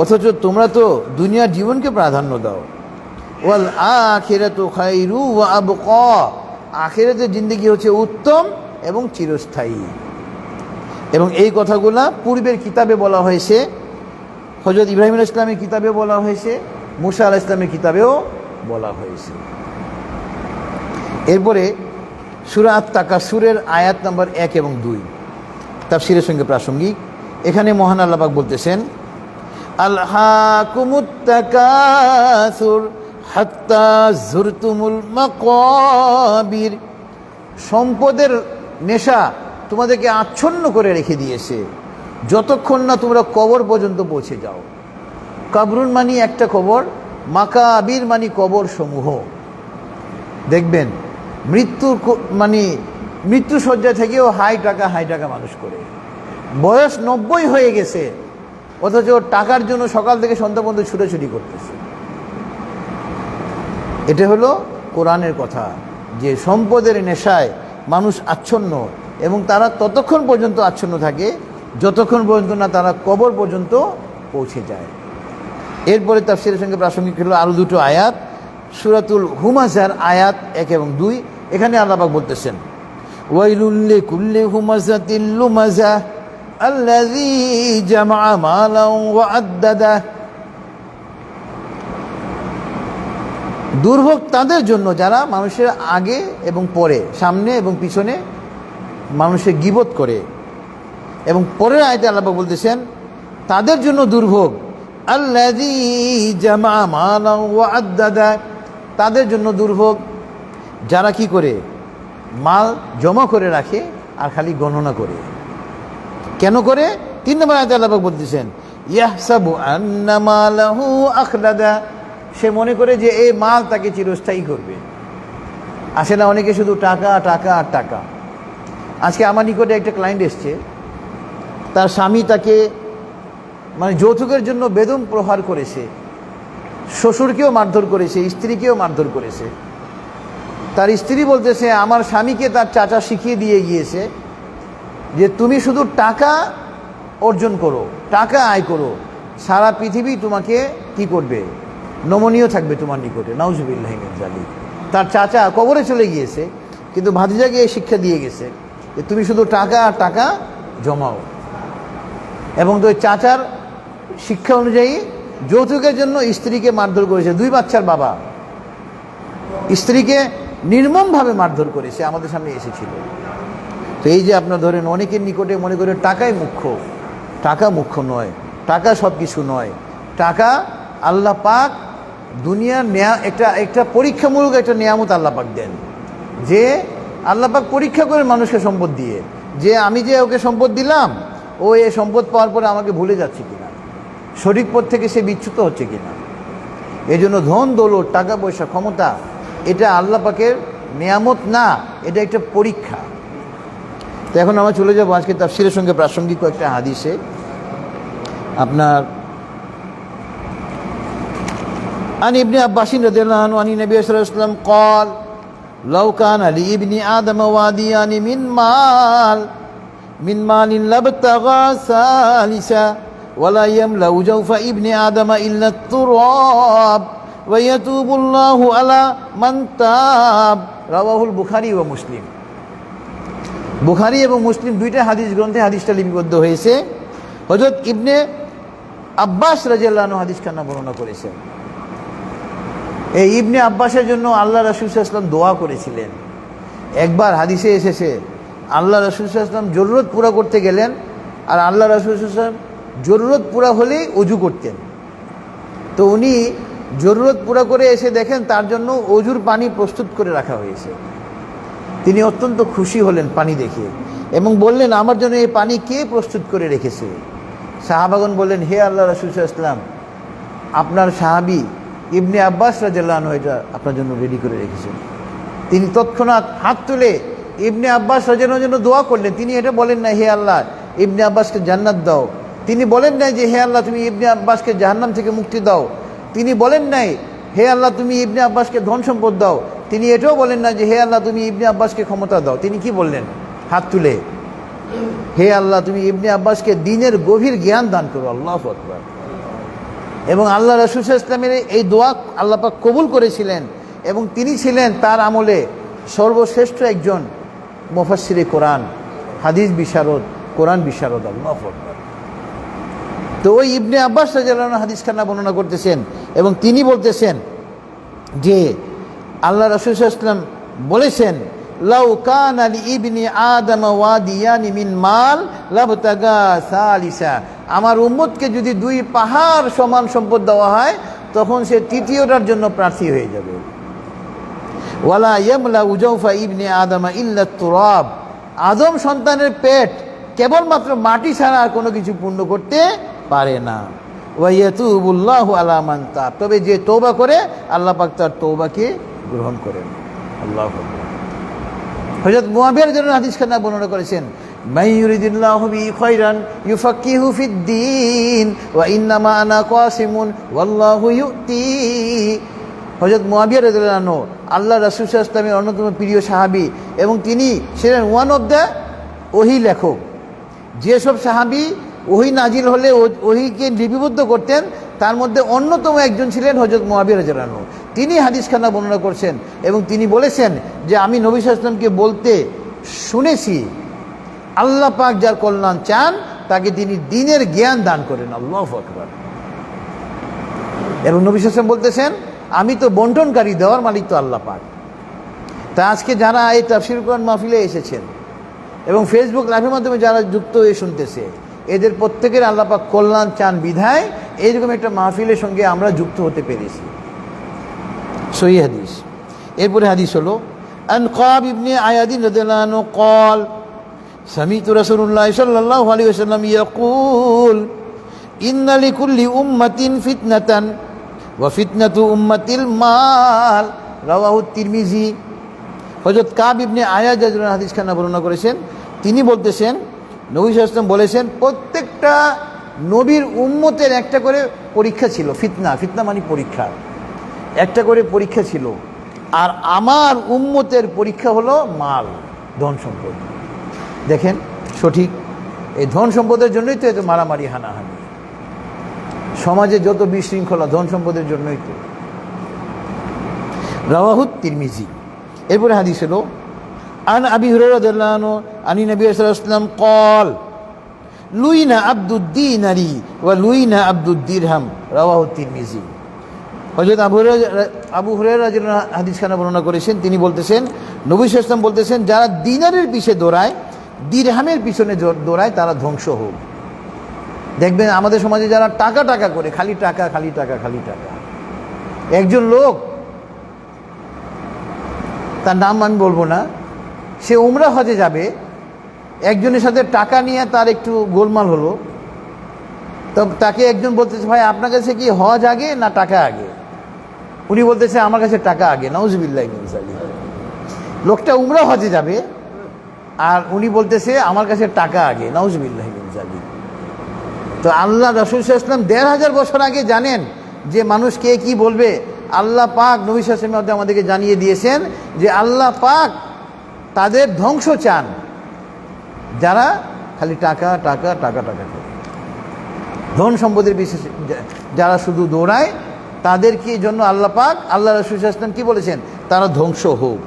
অথচ তোমরা তো দুনিয়ার জীবনকে প্রাধান্য দাও। ওয়াল আখিরাতু খায়রুন ওয়া আবকা, আখিরাতের জিন্দেগি হচ্ছে উত্তম এবং চিরস্থায়ী। এবং এই কথাগুলা পূর্বের কিতাবে বলা হয়েছে, হযরত ইব্রাহিম আলাইহিস সালামের কিতাবে বলা হয়েছে, মূসা আলাইহিস সালামের কিতাবেও বলা হয়েছে। এরপরে সূরা আত-তাকাসুরের আয়াত নম্বর ১ এবং ২ তাফসীরের সঙ্গে প্রাসঙ্গিক। এখানে মহান আল্লাহ পাক বলতেছেন, আলহাকুমুত তাকাসুর হাত্তা যুরতুমুল মাকাবির। সম্পদের নেশা তোমাদেরকে আচ্ছন্ন করে রেখে দিয়েছে। যতক্ষণ না তোমরা কবর পর্যন্ত পৌঁছে যাও। কবরুন মানি একটা কবর, মাকাবির মানি কবর সমূহ। দেখবেন মৃত্যুশয্যা থেকেও হাই টাকা মানুষ করে, বয়স 90 হয়ে গেছে, অথচ টাকার জন্য সকাল থেকে সন্ধ্যা পর্যন্ত ছুটোছুটি করতেছে। এটা হলো কোরআনের কথা, যে সম্পদের নেশায় মানুষ আচ্ছন্ন, এবং তারা ততক্ষণ পর্যন্ত আচ্ছন্ন থাকে যতক্ষণ পর্যন্ত না তারা কবর পর্যন্ত পৌঁছে যায়। এরপরে তাফসীরের সঙ্গে প্রাসঙ্গিক হলো আরও দুটো আয়াত, সূরাতুল হুমাযার আয়াত 1 এবং 2। এখানে আল্লাহ পাক বলতেছেন, ওয়াইলুল লিকুল্লি হুমাযাতিল লুমাযা আল্লাযী জামআ মালান ওয়া আদ্দাদা। দুর্ভোগ তাদের জন্য যারা মানুষের আগে এবং পরে, সামনে এবং পিছনে মানুষের গীবত করে। এবং পরের আয়াতে আল্লাহ পাক বলতেছেন তাদের জন্য দুর্ভোগ, আল্লাযী জামআ মালান ওয়া আদ্দাদা, তাদের জন্য দুর্ভোগ যারা কি করে, মাল জমা করে রাখে আর খালি গণনা করে। কেন করে? 3 নম্বর আয়াতে আল্লাহ পাক বলতেছেন, ইয়াহসাবু আন্না মালাহু আখলাদা, সে মনে করে যে এই মাল তাকে চিরস্থায়ী করবে। আসে না অনেকে শুধু টাকা টাকা আর টাকা। আজকে আমার নিকটে একটা ক্লায়েন্ট এসছে, তার স্বামী তাকে যৌতুকের জন্য বেদম প্রহার করেছে, শ্বশুরকেও মারধর করেছে, স্ত্রীকেও মারধর করেছে। তার স্ত্রী বলতেছে আমার স্বামীকে তার চাচা শিখিয়ে দিয়ে গিয়েছে যে তুমি শুধু টাকা অর্জন করো, টাকা আয় করো, সারা পৃথিবী তোমাকে কি করবে, নমনীয় থাকবে তোমার নিকটে। নাউজুবিল্লাহি মিন যালিক। তার চাচা কবরে চলে গিয়েছে, কিন্তু ভাতিজাকে এই শিক্ষা দিয়ে গেছে যে তুমি শুধু টাকা আর টাকা জমাও। এবং তো চাচার শিক্ষা অনুযায়ী যৌতুকের জন্য স্ত্রীকে মারধর করেছে। 2 বাচ্চার বাবা স্ত্রীকে নির্মমভাবে মারধর করেছে, আমাদের সামনে এসেছিল। তো এই যে আপনার ধরেন অনেকের নিকটে মনে করে টাকাই মুখ্য, টাকা মুখ্য নয়, টাকা সব কিছু নয়। টাকা আল্লাহ পাক দুনিয়ার একটা পরীক্ষামূলক একটা নিয়ামত আল্লাহ পাক দেন, যে আল্লাহ পাক পরীক্ষা করে মানুষকে সম্পদ দিয়ে, যে আমি যে ওকে সম্পদ দিলাম, ও এই সম্পদ পাওয়ার পরে আমাকে ভুলে যাচ্ছে কিনা, সঠিক পথ থেকে সে বিচ্যুত হচ্ছে কিনা। এই জন্য ধন দৌলত, টাকা পয়সা, ক্ষমতা, এটা আল্লাহ পাকের নিয়ামত না, এটা একটা পরীক্ষা। তো এখন আমরা চলে যাবো আজকে তাফসীরের সঙ্গে প্রাসঙ্গিক কয়েকটা হাদিসে। আপনার عن ابن عباس رضي الله عنه عن النبي صلى الله عليه وسلم قال لو كان لابن آدم واديان من مال لابتغى ثالثا ولا يملأ جوف ابن آدم إلا التراب ويتوب الله على من تاب رواه البخاري ومسلم। বুখারী এবং মুসলিম দুইটা হাদিস গ্রন্থে হাদিসটা লিপিবদ্ধ হয়েছে। হযরত ইবনে আব্বাস রাদিয়াল্লাহু আনহু হাদিসখানা বর্ণনা করেছেন। এই ইবনে আব্বাসের জন্য আল্লাহ রাসূল সাল্লাল্লাহু আলাইহি ওয়াসাল্লাম দোয়া করেছিলেন। একবার হাদিসে এসেছে আল্লাহ রাসূল সাল্লাল্লাহু আলাইহি ওয়াসাল্লাম জরুরত পুরা করতে গেলেন, আর আল্লাহ রাসূল সাল্লাল্লাহু আলাইহি ওয়াসাল্লাম জরুরত পুরা হলেই ওযু করতেন। তো উনি জরুরত পুরা করে এসে দেখেন তার জন্য ওযুর পানি প্রস্তুত করে রাখা হয়েছে। তিনি অত্যন্ত খুশি হলেন পানি দেখে এবং বললেন আমার জন্য এই পানি কে প্রস্তুত করে রেখেছে? সাহাবাগণ বললেন হে আল্লাহ রাসূল সাল্লাল্লাহু আলাইহি ওয়াসাল্লাম, আপনার সাহাবী ইবনে আব্বাস রাদিয়াল্লাহু আনহু এটা আপনার জন্য রেডি করে রেখেছেন। তিনি তৎক্ষণাৎ হাত তুলে ইবনে আব্বাস রাদিয়াল্লাহু আনহুর জন্য দোয়া করলেন। তিনি এটা বলেন না হে আল্লাহ ইবনে আব্বাসকে জান্নাত দাও, তিনি বলেন নাই যে হে আল্লাহ তুমি ইবনে আব্বাসকে জাহান্নাম থেকে মুক্তি দাও, তিনি বলেন নাই হে আল্লাহ তুমি ইবনে আব্বাসকে ধন সম্পদ দাও, তিনি এটাও বলেন না যে হে আল্লাহ তুমি ইবনে আব্বাসকে ক্ষমতা দাও। তিনি কি বললেন? হাত তুলে হে আল্লাহ তুমি ইবনে আব্বাসকে দ্বীনের গভীর জ্ঞান দান করো। আল্লাহু আকবার। এবং আল্লাহ রাসূল সাল্লাল্লাহু আলাইহি ওয়াসাল্লামের এই দোয়া আল্লাহ পাক কবুল করেছিলেন এবং তিনি ছিলেন তার আমলে সর্বশ্রেষ্ঠ একজন মুফাসসিরে কোরআন, হাদিস বিশারদ, কোরআন বিশারদ। আল্লাহু আকবার। তো ওই ইবনে আব্বাস রাদিয়াল্লাহু আনহু হাদিসখানা বর্ণনা করতেছেন এবং তিনি বলতেছেন যে আল্লাহ রাসূল সাল্লাল্লাহু আলাইহি ওয়াসাল্লাম বলেছেন লাউ কানা লিইবনি আদম ওয়াদিয়ানি মিন মাল লাবতাগা সালিসা, আমার উম্মতকে যদি 2 পাহাড় সমান সম্পদ দেওয়া হয় তখন সে তৃতীয়টার জন্য প্রার্থী হয়ে যাবে। ওয়ালা ইয়ামলা উজাউফা ইবনি আদম ইল্লা তুরাব, আদম সন্তানের পেট কেবলমাত্র মাটি ছাড়া আর কোনো কিছু পূর্ণ করতে পারে না। ওয়াইয়াতুবুল্লাহু আলা মান তাব, তবে যে তওবা করে আল্লাহ পাক তার তওবাকে গ্রহণ করেন। আল্লাহু আকবার। হযরত মুআবিয়া রাদিয়াল্লাহু আনহু হাদিস খানা বর্ণনা করেছেন, মান ইউরিদিল্লাহু বিহি খায়রান ইউফাক্কিহু ফিদ্দীন ওয়া ইন্নামা আনা কাসিমুন ওয়াল্লাহু ইউতি। হযরত মুআবিয়া রাদিয়াল্লাহু আনহু আল্লাহ রাসূল সাল্লাল্লাহু আলাইহি ওয়াসাল্লামের অন্যতম প্রিয় সাহাবী, এবং তিনি ছিলেন ওয়ান অফ দ্য ওহী লেখক। যেসব সাহাবী ওহী নাজিল হলে ওহীকে লিপিবদ্ধ করতেন, তার মধ্যে অন্যতম একজন ছিলেন হযরত মুআবিয়া রাদিয়াল্লাহু আনহু। তিনি হাদিসখানা বর্ণনা করছেন এবং তিনি বলেছেন যে আমি নবী সাল্লাল্লাহু আলাইহি ওয়াসাল্লামকে বলতে শুনেছি, আল্লাহ পাক যার কল্যাণ চান তাকে তিনি দ্বীনের জ্ঞান দান করেন। আল্লাহু আকবার। এবং নবী সাল্লাল্লাহু আলাইহি ওয়াসাল্লাম বলতেছেন, আমি তো বন্টনকারী, দেওয়ার মালিক তো আল্লাহ পাক। তা আজকে যারা এই তাফসীর কোরআন মাহফিলে এসেছেন এবং ফেসবুক লাইভের মাধ্যমে যারা যুক্ত হয়ে শুনতেছে, এদের প্রত্যেকের আল্লাহ পাক কল্যাণ চান বিধায় এইরকম একটা মাহফিলের সঙ্গে আমরা যুক্ত হতে পেরেছি। সহিহ হাদিস। এরপরে হাদিস হলো আন কাব ইবনে আয়াদ রাদিয়াল্লাহু আনহু قال سمعت رسول الله صلى الله عليه وسلم يقول إن لكل أمة فتنة وفتنة أمة المال رواه الترمذي। হযরত কাব ইবনে আয়াদ রাদিয়াল্লাহু আনহু হাদিসখানা বর্ণনা করেছেন, তিনি বলতেছেন নবী সাল্লাল্লাহু আলাইহি ওয়াসাল্লাম বলেছেন, প্রত্যেকটা নবীর উম্মতের একটা করে পরীক্ষা ছিল। ফিতনা, ফিতনা মানে পরীক্ষা, একটা করে পরীক্ষা ছিল। আর আমার উম্মতের পরীক্ষা হলো মাল, ধন সম্পদ। দেখেন সঠিক, এই ধন সম্পদের জন্যই তো এত মারামারি হানাহানি, সমাজে যত বিশৃঙ্খলা ধন সম্পদের জন্যই তো। রাওয়াহু তিরমিজি। এরপরে হাদিস হলো আন আবি হুরায়রা রাদিয়াল্লাহু আনহু আনি নবী সাল্লাল্লাহু আলাইহি ওয়াসাল্লাম قال লুইনা আব্দুদ দিনারি ওয়া লুইনা আব্দুদ দিরহাম রাওয়াহু তিরমিজি। হযরত আবু হুরায়রা রাদিয়াল্লাহু আনহু হাদিসখানা বর্ণনা করেছেন, তিনি বলতেছেন নবী সাল্লাল্লাহু আলাইহি ওয়াসাল্লাম বলতেছেন, যারা দিনারের পিছে দৌড়ায়, দিরহামের পিছনে দৌড়ায়, তারা ধ্বংস হোক। দেখবেন আমাদের সমাজে যারা টাকা টাকা করে, খালি টাকা খালি টাকা খালি টাকা। একজন লোক, তার নাম আমি বলবো না, সে উমরা হজে যাবে, একজনের সাথে টাকা নিয়ে তার একটু গোলমাল হলো। তো তাকে একজন বলতেছে, ভাই আপনার কাছে কি হজ আগে না টাকা আগে? উনি বলতেছে, আমার কাছে টাকা আগে। নাউজুবিল্লাহি মিন যালিক। লোকটা উমরা হজে যাবে আর উনি বলতেছে আমার কাছে টাকা আগে। নাউজুবিল্লাহি মিন যালিক। তো আল্লাহ রাসূল সাল্লাল্লাহু আলাইহি ওয়াসাল্লাম ১৫০০ বছর আগে জানেন যে মানুষ কে কি বলবে। আল্লাহ পাক নবী সাল্লাল্লাহু আলাইহি ওয়াসাল্লাম আমাদেরকে জানিয়ে দিয়েছেন যে আল্লাহ পাক তাদের ধ্বংস চান যারা খালি টাকা টাকা টাকা টাকা করে, ধন সম্পদের বিশেষ যারা শুধু দৌড়ায়, তাদেরকে জন্য আল্লাহ পাক, আল্লাহ রাসূল সাল্লাল্লাহু আলাইহি ওয়াসাল্লাম কি বলেছেন, তারা ধ্বংস হোক।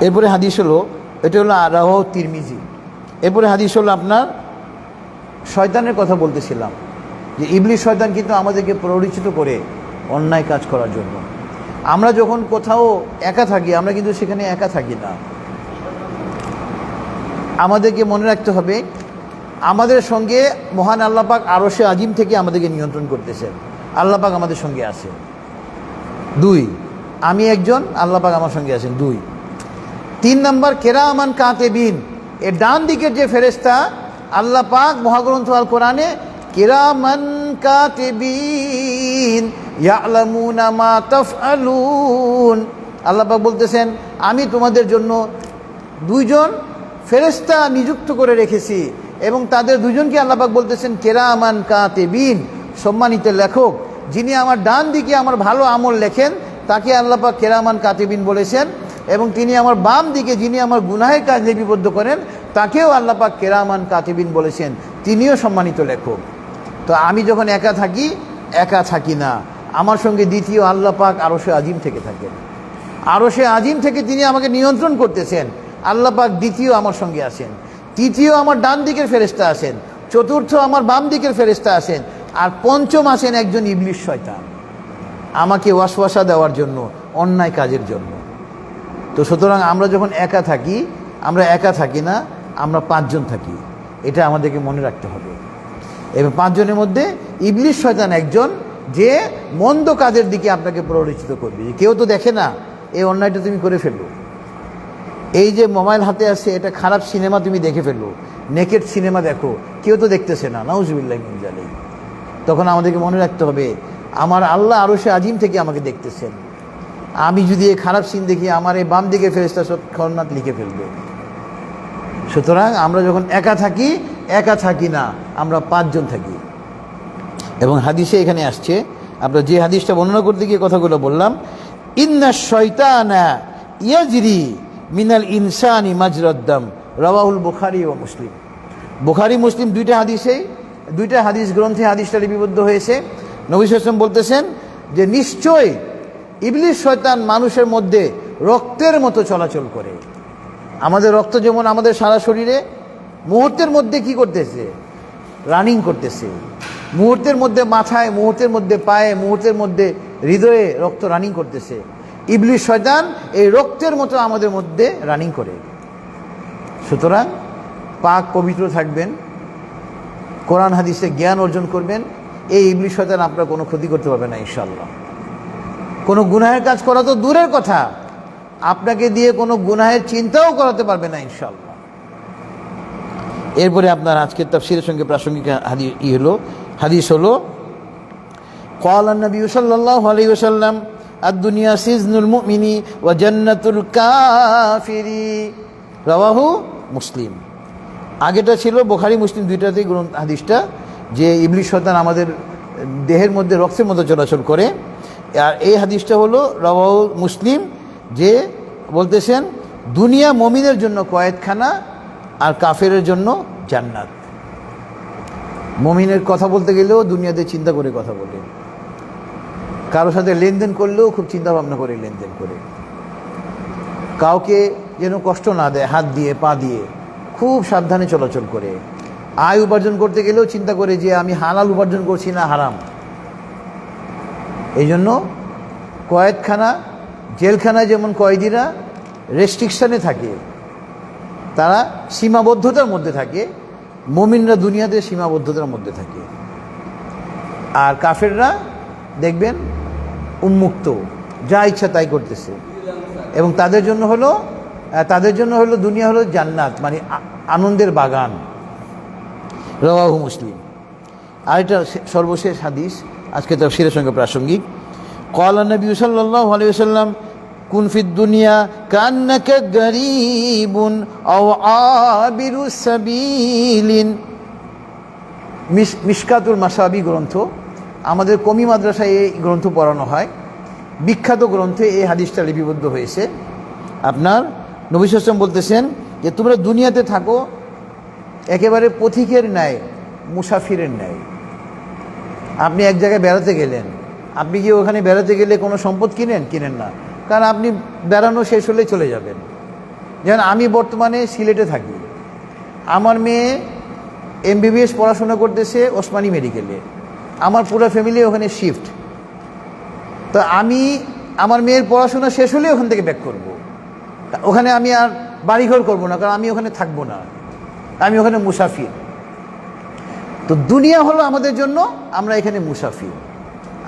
এরপরে হাদিস হলো, এটা হলো রাওয়াহু তিরমিজি। এরপরে হাদিস হলো আপনার শয়তানের কথা বলতেছিলাম, যে ইবলিস শয়তান কিন্তু আমাদেরকে প্ররোচিত করে অন্যায় কাজ করার জন্য। আমরা যখন কোথাও একা থাকি, আমরা কিন্তু সেখানে একা থাকি না। আমাদেরকে মনে রাখতে হবে আমাদের সঙ্গে মহান আল্লাহ পাক আরশে আজিম থেকে আমাদেরকে নিয়ন্ত্রণ করতেছেন। আল্লাহ পাক আমাদের সঙ্গে আছে। 2, আমি একজন, আল্লাহ পাক আমার সঙ্গে আছেন। 2, 3 নম্বর কিরামান কাতিবিন, এর ডান দিকের যে ফেরেশতা, আল্লাহ পাক মহাগ্রন্থ আল কোরআনে কিরামান কাতিবিন ইয়ালামুনা মা তাফআলুন, আল্লাহ পাক বলতেছেন আমি তোমাদের জন্য 2 জন ফেরেশতা নিযুক্ত করে রেখেছি, এবং তাদের 2 জনকে আল্লাহ পাক বলতেছেন কিরামান কাতিবিন, সম্মানিত লেখক। যিনি আমার ডান দিকে আমার ভালো আমল লেখেন তাকে আল্লাহ পাক কিরামান কাতিবিন বলেছেন, এবং তিনি আমার বাম দিকে যিনি আমার গুনাহের কাজ লিপিবদ্ধ করেন তাকেও আল্লাহ পাক কিরামান কাতিবিন বলেছেন, তিনিও সম্মানিত লেখক। তো আমি যখন একা থাকি না, আমার সঙ্গে দ্বিতীয় আল্লাহ পাক আরশে আজিম থেকে থাকেন। আরশে আজিম থেকে তিনি আমাকে নিয়ন্ত্রণ করতেছেন। আল্লাহ পাক দ্বিতীয় আমার সঙ্গে আছেন, তৃতীয় আমার ডান দিকের ফেরেশতা আছেন, চতুর্থ আমার বাম দিকের ফেরেশতা আছেন, আর পঞ্চম আছেন একজন ইবলিস শয়তান আমাকে ওয়াসওয়াসা দেওয়ার জন্য, অন্যায় কাজের জন্য। তো সুতরাং আমরা যখন একা থাকি, আমরা একা থাকি না, আমরা 5 জন থাকি, এটা আমাদেরকে মনে রাখতে হবে। এবং 5 জনের মধ্যে ইবলিস শয়তান একজন, যে মন্দ কাজের দিকে আপনাকে প্ররোচিত করবে। কেউ তো দেখে না, এই অন্যায়টা তুমি করে ফেলো, এই যে মোবাইল হাতে আছে, এটা খারাপ সিনেমা তুমি দেখে ফেললো, নেকেড সিনেমা দেখো, কেউ তো দেখতেছে না, নাউজুবিল্লাহ মিন যালিক। তখন আমাদেরকে মনে রাখতে হবে আমার আল্লাহ আরশে আজিম থেকে আমাকে দেখতেছেন। আমি যদি এই খারাপ সিন দেখি, আমার এই বাম দিকে ফেরেশতা খন্নাত লিখে ফেলবে। সুতরাং আমরা যখন একা থাকি না, আমরা 5 জন থাকি। এবং হাদিসে এখানে আসছে, আমরা যে হাদিসটা বর্ণনা করতে গিয়ে কথাগুলো বললাম, ইন্না শয়তানা ইয়াজরি মিনাল ইনসানি মাজরাদ্দাম, রাওয়াহুল বুখারী ও মুসলিম। বুখারী মুসলিম দুইটা হাদিস গ্রন্থে হাদিসটা লিপিবদ্ধ হয়েছে। নবী সাল্লাল্লাহু আলাইহি ওয়াসাল্লাম বলতেছেন যে নিশ্চয় ইবলিস শয়তান মানুষের মধ্যে রক্তের মতো চলাচল করে। আমাদের রক্ত যেমন আমাদের সারা শরীরে মুহূর্তের মধ্যে কি করতেছে, রানিং করতেছে, মুহূর্তের মধ্যে মাথায়, মুহূর্তের মধ্যে পায়ে, মুহূর্তের মধ্যে হৃদয়ে রক্ত রানিং করতেছে। ইবলিস শয়তান এই রক্তের মতো আমাদের মধ্যে রানিং করে। সুতরাং পাক পবিত্র থাকবেন, কোরআন হাদিসে জ্ঞান অর্জন করবেন, এই ইবলিস শয়তান আপনার কোনো ক্ষতি করতে পারবে না ইনশাআল্লাহ। কোনো গুনাহের কাজ করা তো দূরের কথা, আপনাকে দিয়ে কোনো গুনাহের চিন্তাও করাতে পারবে না ইনশাআল্লাহ। এরপরে আপনার আজকের তাফসীরের সঙ্গে প্রাসঙ্গিক হাদিস হলো ক্বালা নবী সাল্লাল্লাহু আলাইহি ওয়াসাল্লাম আদ-দুনিয়া সিজনুল মুমিনি ওয়া জান্নাতুল কাফিরি, রাওয়াহু মুসলিম। আগেটা ছিল বুখারী মুসলিম দুইটাতেই হাদিসটা, যে ইবলিস শয়তান আমাদের দেহের মধ্যে রক্তের মতো চলাচল করে। আর এই হাদিসটা হলো রাওয়াহু মুসলিম, যে বলতেছেন দুনিয়া মুমিনের জন্য কয়েদখানা আর কাফেরের জন্য জান্নাত। মুমিনের কথা বলতে গেলেও দুনিয়াতে চিন্তা করে কথা বলে, কারোর সাথে লেনদেন করলেও খুব চিন্তা ভাবনা করে লেনদেন করে, কাউকে যেন কষ্ট না দেয়, হাত দিয়ে পা দিয়ে খুব সাবধানে চলাচল করে। আয় উপার্জন করতে গেলেও চিন্তা করে যে আমি হালাল উপার্জন করছি না হারাম। এই জন্য কয়েদখানা, জেলখানায় যেমন কয়েদিরা রেস্ট্রিকশানে থাকে, তারা সীমাবদ্ধতার মধ্যে থাকে, মুমিনরা দুনিয়াতে সীমাবদ্ধতার মধ্যে থাকে। আর কাফেররা দেখবেন উন্মুক্ত, যা ইচ্ছা তাই করতেছে। এবং তাদের জন্য হলো দুনিয়া হলো জান্নাত, মানে আনন্দের বাগান। রাওয়াহু মুসলিম। আর এটা সর্বশেষ হাদিস আজকে তাফসীরের সঙ্গে প্রাসঙ্গিক। ক্বালা নবী সাল্লাল্লাহু আলাইহি ওয়াসাল্লাম কুন ফিদ দুনিয়া কান্নাকা গরীবুন আও আবিরু সাবিলিন। মিশকাতুল মাসাবি গ্রন্থ, আমাদের কমি মাদ্রাসায় এই গ্রন্থ পড়ানো হয়। বিখ্যাত গ্রন্থে এই হাদিসটা লিপিবদ্ধ হয়েছে। আপনার নবী সাল্লাল্লাহু আলাইহি ওয়াসাল্লাম বলতেছেন যে তোমরা দুনিয়াতে থাকো একেবারে পথিকের ন্যায়, মুসাফিরের ন্যায়। আপনি এক জায়গায় বেড়াতে গেলেন, আপনি কি ওখানে বেড়াতে গেলে কোনো সম্পদ কিনেন না, কারণ আপনি বেড়ানো শেষ হলে চলে যাবেন। যেমন আমি বর্তমানে সিলেটে থাকি, আমার মেয়ে MBBS পড়াশোনা করতেছে ওসমানী মেডিকেলে, আমার পুরো ফ্যামিলি ওখানে শিফট। তো আমি আমার মেয়ের পড়াশোনা শেষ হলে ওখান থেকে ব্যাক করব। ওখানে আমি আর বাড়িঘর করব না, কারণ আমি ওখানে থাকবো না, আমি ওখানে মুসাফির। তো দুনিয়া হলো আমাদের জন্য, আমরা এখানে মুসাফির,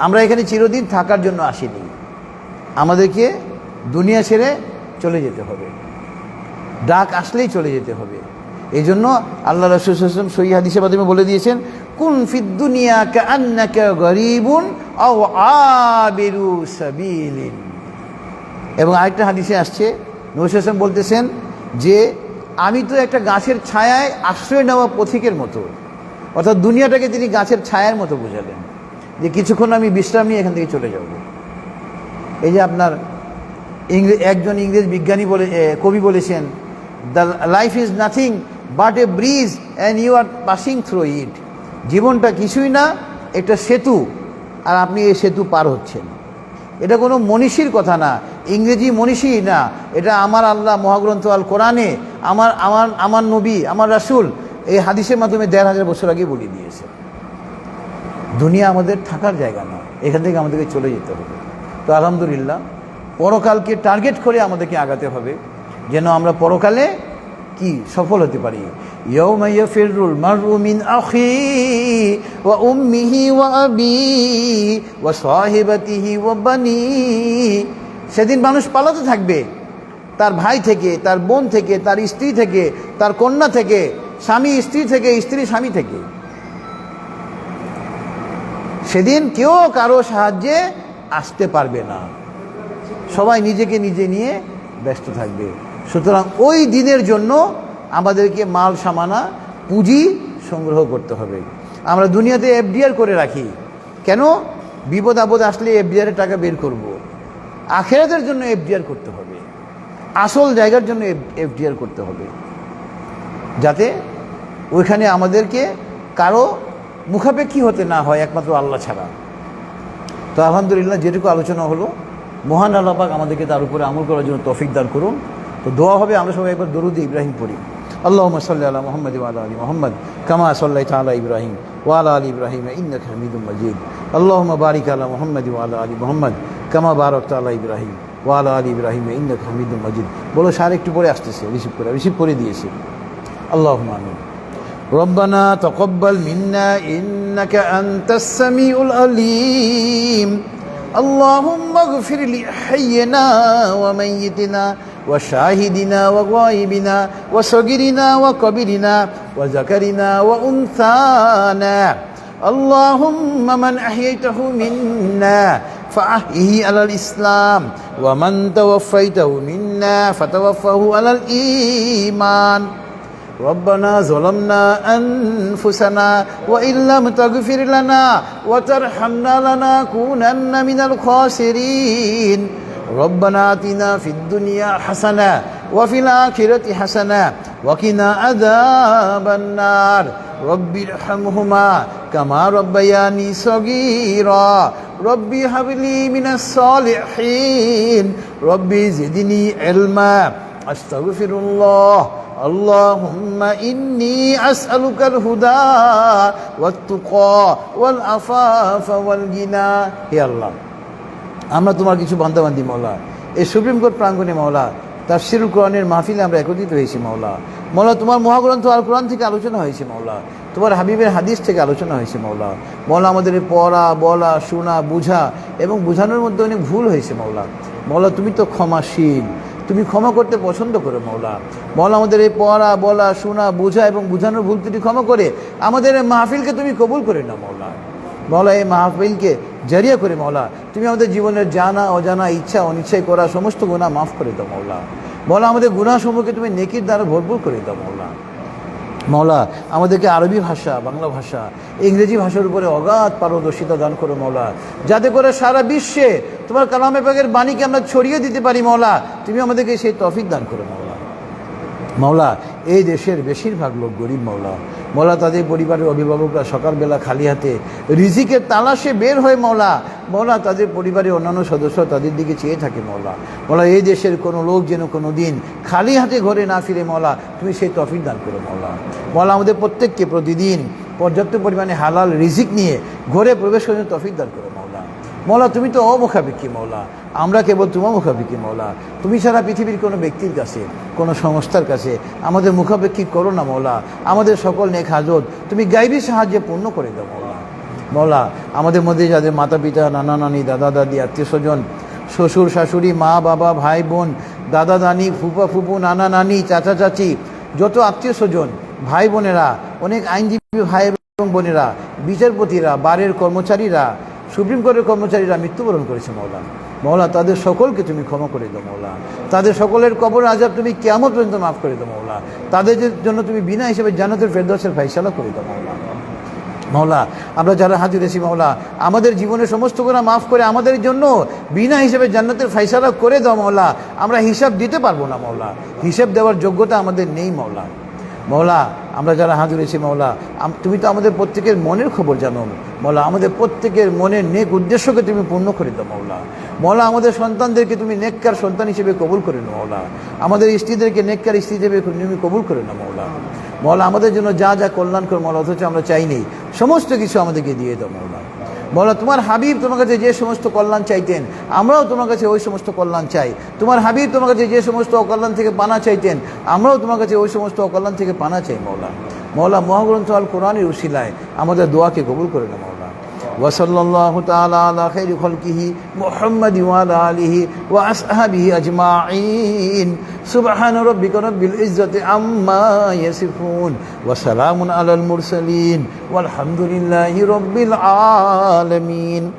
আমরা এখানে চিরদিন থাকার জন্য আসিনি, আমাদেরকে দুনিয়া ছেড়ে চলে যেতে হবে, ডাক আসলেই চলে যেতে হবে। এই জন্য আল্লাহ রাসূল সাল্লাল্লাহু আলাইহি ওয়াসাল্লাম সহিহ হাদিসের মাধ্যমে বলে দিয়েছেন কুন ফিদ দুনিয়া কাআন্নাকা গরীবুন আও আবিরু সাবিলিন। এবং আরেকটা হাদিসে আসছে নবী সাল্লাল্লাহু আলাইহি ওয়াসাল্লাম বলতেছেন যে আমি তো একটা গাছের ছায়ায় আশ্রয় নেওয়া পথিকের মতো, অর্থাৎ দুনিয়াটাকে তিনি গাছের ছায়ার মতো বোঝালেন, যে কিছুক্ষণ আমি বিশ্রাম নিয়ে এখান থেকে চলে যাব। এই যে আপনার একজন ইংরেজ বিজ্ঞানী কবি বলেছেন, the life is nothing but a bridge and you are passing through it. জীবনটা কিছুই না, একটা সেতু, আর আপনি এই সেতু পার হচ্ছেন। এটা কোনো মনীষীর কথা না, ইংরেজি মনীষী না, এটা আমার আল্লাহ মহাগ্রন্থ আল কোরআনে আমার নবী, আমার রাসূল এই হাদিসের মাধ্যমে ১,৫০০ বছর আগে বলে দিয়েছে। দুনিয়া আমাদের থাকার জায়গা না, এখান থেকে আমাদেরকে চলে যেতে হবে। তো আলহামদুলিল্লাহ, পরকালকে টার্গেট করে আমাদেরকে আগাতে হবে, যেন আমরা পরকালে কি সফল হতে পারি। ইয়াউমা ইয়াফিরুল মারউ মিন আখিহি ওয়া উম্মিহি ওয়া আবিহি ওয়া সাহিবাতিহি ওয়া বানিহি। সেদিন মানুষ পালাতে থাকবে, তার ভাই থেকে, তার বোন থেকে, তার স্ত্রী থেকে, তার কন্যা থেকে, স্বামী স্ত্রী থেকে, স্ত্রী স্বামী থেকে। সেদিন কেউ কারো সাহায্যে আসতে পারবে না, সবাই নিজেকে নিজে নিয়ে ব্যস্ত থাকবে। সুতরাং ওই দিনের জন্য আমাদেরকে মাল সামানা পুঁজি সংগ্রহ করতে হবে। আমরা দুনিয়াতে এফডিআর করে রাখি কেন? বিপদ আপদ আসলে এফডিআরের টাকা বের করব। আখিরাতের জন্য এফডিআর করতে হবে, আসল জায়গার জন্য এফডিআর করতে হবে, যাতে ওইখানে আমাদেরকে কারো মুখাপেক্ষী হতে না হয় একমাত্র আল্লাহ ছাড়া। তো আলহামদুলিল্লাহ, যেটুকু আলোচনা হলো, মহান আল্লাহ পাক আমাদেরকে তার উপরে আমল করার জন্য তৌফিক দান করুন। তো দোয়া হবে, আমরা সবাই একবার দরুদ ইব্রাহিম পড়ি। আল্লাহুম্মা সাল্লি আলা মুহাম্মাদ ওয়া আলা আলি মুহাম্মাদ কামা সাল্লাইতা আলা ইব্রাহিম ওয়া আলা আলি ইব্রাহিম ইন্নাকা হামিদুম মাজিদ। আল্লাহুম্মা বারিক আলা মুহাম্মাদ ওয়া আলা আলি মুহাম্মাদ কামা বারাকতা আলা ইব্রাহিম ওয়া আলা আলি ইব্রাহিম ইন্নাকা হামিদুম মাজিদ। বলো, সার একটু পরে আসতেছে, রিসিভ করে দিয়েছে। আল্লাহুম্মা আমিন। ربنا تقبل منا إنك أنت السميع العليم. اللهم اغفر لحينا وميتنا وشاهدنا وغائبنا وصغيرنا وكبيرنا وذكرنا وأنثانا. اللهم من أحييته منا فأحيه على الإسلام ومن توفيته منا فتوفه على الإيمان. ربنا ظلمنا أنفسنا وإن لم تغفر لنا وترحمنا لنكونن من الخاسرين. ربنا آتنا في الدنيا حسنة وفي الآخرة حسنة وقنا عذاب النار. رب ارحمهما كما ربياني صغيرا. ربي هب لي من الصالحين. ربي زدني علما. أستغفر الله. اللهم إني أسألك الهدى والتقى والعفاف والغنى. হে আল্লাহ, আমরা তোমার কিছু বান্দাবান্দি মাওলা, এই সুপ্রিম কোর্ট প্রাঙ্গণে মাওলা তাফসীরুল কোরআনের মাহফিলে আমরা একত্রিত হয়েছি মাওলা। মাওলা, তোমার মহাগ্রন্থ আল কোরআন থেকে আলোচনা হয়েছে মাওলা, তোমার হাবিবের হাদিস থেকে আলোচনা হয়েছে মাওলা। মাওলা, আমাদের পড়া, বলা, শোনা, বুঝা এবং বুঝানোর মধ্যে অনেক ভুল হয়েছে মাওলা। মাওলা, তুমি তো ক্ষমাশীল, তুমি ক্ষমা করতে পছন্দ করো মাওলা। মাওলা, আমাদের এই পড়া, বলা, শোনা, বোঝা এবং বুঝানোর ভুল তুমি ক্ষমা করে আমাদের এই মাহফিলকে তুমি কবুল করে নাও মাওলা। মাওলা, এই মাহফিলকে জারিয়া করে মাওলা তুমি আমাদের জীবনের জানা অজানা, ইচ্ছা অনিচ্ছায় করা সমস্ত গুনাহ মাফ করে দাও মাওলা। মাওলা, আমাদের গুনাহ সমূহকে তুমি নেকির দ্বারা ভরপুর করে দাও মাওলা। মাওলা, আমাদেরকে আরবি ভাষা, বাংলা ভাষা, ইংরেজি ভাষার উপরে অগাধ পারদর্শিতা দান করো মাওলা, যাতে করে সারা বিশ্বে তোমার কালামে পাকের বাণীকে আমরা ছড়িয়ে দিতে পারি মাওলা। তুমি আমাদেরকে সেই তৌফিক দান করো মাওলা। মাওলা, এই দেশের বেশিরভাগ লোক গরিব মাওলা। মাওলা, তাদের পরিবারের অভিভাবকরা সকালবেলা খালি হাতে রিজিকের তালাশে বের হয় মাওলা। মাওলা, তাদের পরিবারের অন্যান্য সদস্য তাদের দিকে চেয়ে থাকে মাওলা। মাওলা, এই দেশের কোনো লোক যেন কোনো দিন খালি হাতে ঘরে না ফিরে মাওলা, তুমি সেই তৌফিক দান করো মাওলা। মাওলা, আমাদের প্রত্যেককে প্রতিদিন পর্যাপ্ত পরিমাণে হালাল রিজিক নিয়ে ঘরে প্রবেশ করার তৌফিক দান করো মাওলা। মাওলা, তুমি তো অমুখাপেক্ষী মাওলা, আমরা কেবল তোমার মুখাপেক্ষী মাওলা। তুমি ছাড়া পৃথিবীর কোনো ব্যক্তির কাছে, কোনো সংস্থার কাছে আমাদের মুখাপেক্ষী করো না মাওলা। আমাদের সকল নেক হাজত তুমি গায়বী সাহায্যে পূর্ণ করে দাও মাওলা। মাওলা, আমাদের মধ্যে যাদের মাতা পিতা, নানা নানি, দাদা দাদি, আত্মীয় স্বজন, শ্বশুর শাশুড়ি, মা বাবা, ভাই বোন, দাদা দানি, ফুপা ফুপু, নানা নানি, চাচা চাচি, যত আত্মীয় স্বজন, ভাই বোনেরা, অনেক আইনজীবী ভাই এবং বোনেরা, বিচারপতিরা, বারের কর্মচারীরা, সুপ্রিম কোর্টের কর্মচারীরা মৃত্যুবরণ করেছে মাওলা। মাওলা, তাদের সকলকে তুমি ক্ষমা করে দাও মাওলা। তাদের সকলের কবর আযাব তুমি কিয়ামত পর্যন্ত মাফ করে দাও মাওলা। তাদের জন্য তুমি বিনা হিসেবে জান্নাতুল ফেরদাউসের ফায়সালা করে দাও মাওলা। মাওলা, আমরা যারা হাজির আছি মাওলা, আমাদের জীবনের সমস্ত গুনাহ মাফ করে আমাদের জন্য বিনা হিসেবে জান্নাতের ফায়সালা করে দাও মাওলা। আমরা হিসাব দিতে পারবো না মাওলা, হিসাব দেওয়ার যোগ্যতা আমাদের নেই মাওলা। মাওলা, আমরা যারা হাজির হয়েছি মাওলা, তুমি তো আমাদের প্রত্যেকের মনের খবর জানো মাওলা। আমাদের প্রত্যেকের মনের নেক উদ্দেশ্যকে তুমি পূর্ণ করে দাও মাওলা। মাওলা, আমাদের সন্তানদেরকে তুমি নেককার সন্তান হিসেবে কবুল করে নাও মাওলা। আমাদের স্ত্রীদেরকে নেককার স্ত্রী হিসেবে তুমি কবুল করে নাও মাওলা। মাওলা, আমাদের জন্য যা যা কল্যাণকর মাওলা, অথচ আমরা চাইনি, সমস্ত কিছু আমাদেরকে দিয়ে দাও মাওলা। মাওলা, তোমার হাবিব তোমার কাছে যে সমস্ত কল্যাণ চাইতেন, আমরাও তোমার কাছে ওই সমস্ত কল্যাণ চাই। তোমার হাবিব তোমার কাছে যে সমস্ত অকল্যাণ থেকে পানা চাইতেন, আমরাও তোমার কাছে ওই সমস্ত অকল্যাণ থেকে পানা চাই মাওলা। মাওলা, মহাগ্রন্থ আল কোরআনের উসিলায় আমাদের দোয়াকে কবুল করে নাও মাওলা। وصلى الله تعالى على خير خلقه محمد وعلى آله وأصحابه أجمعين سبحان ربك رب العزة عما يصفون وسلام على المرسلين والحمد لله رب العالمين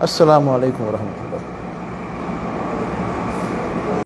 السلام عليكم ورحمة الله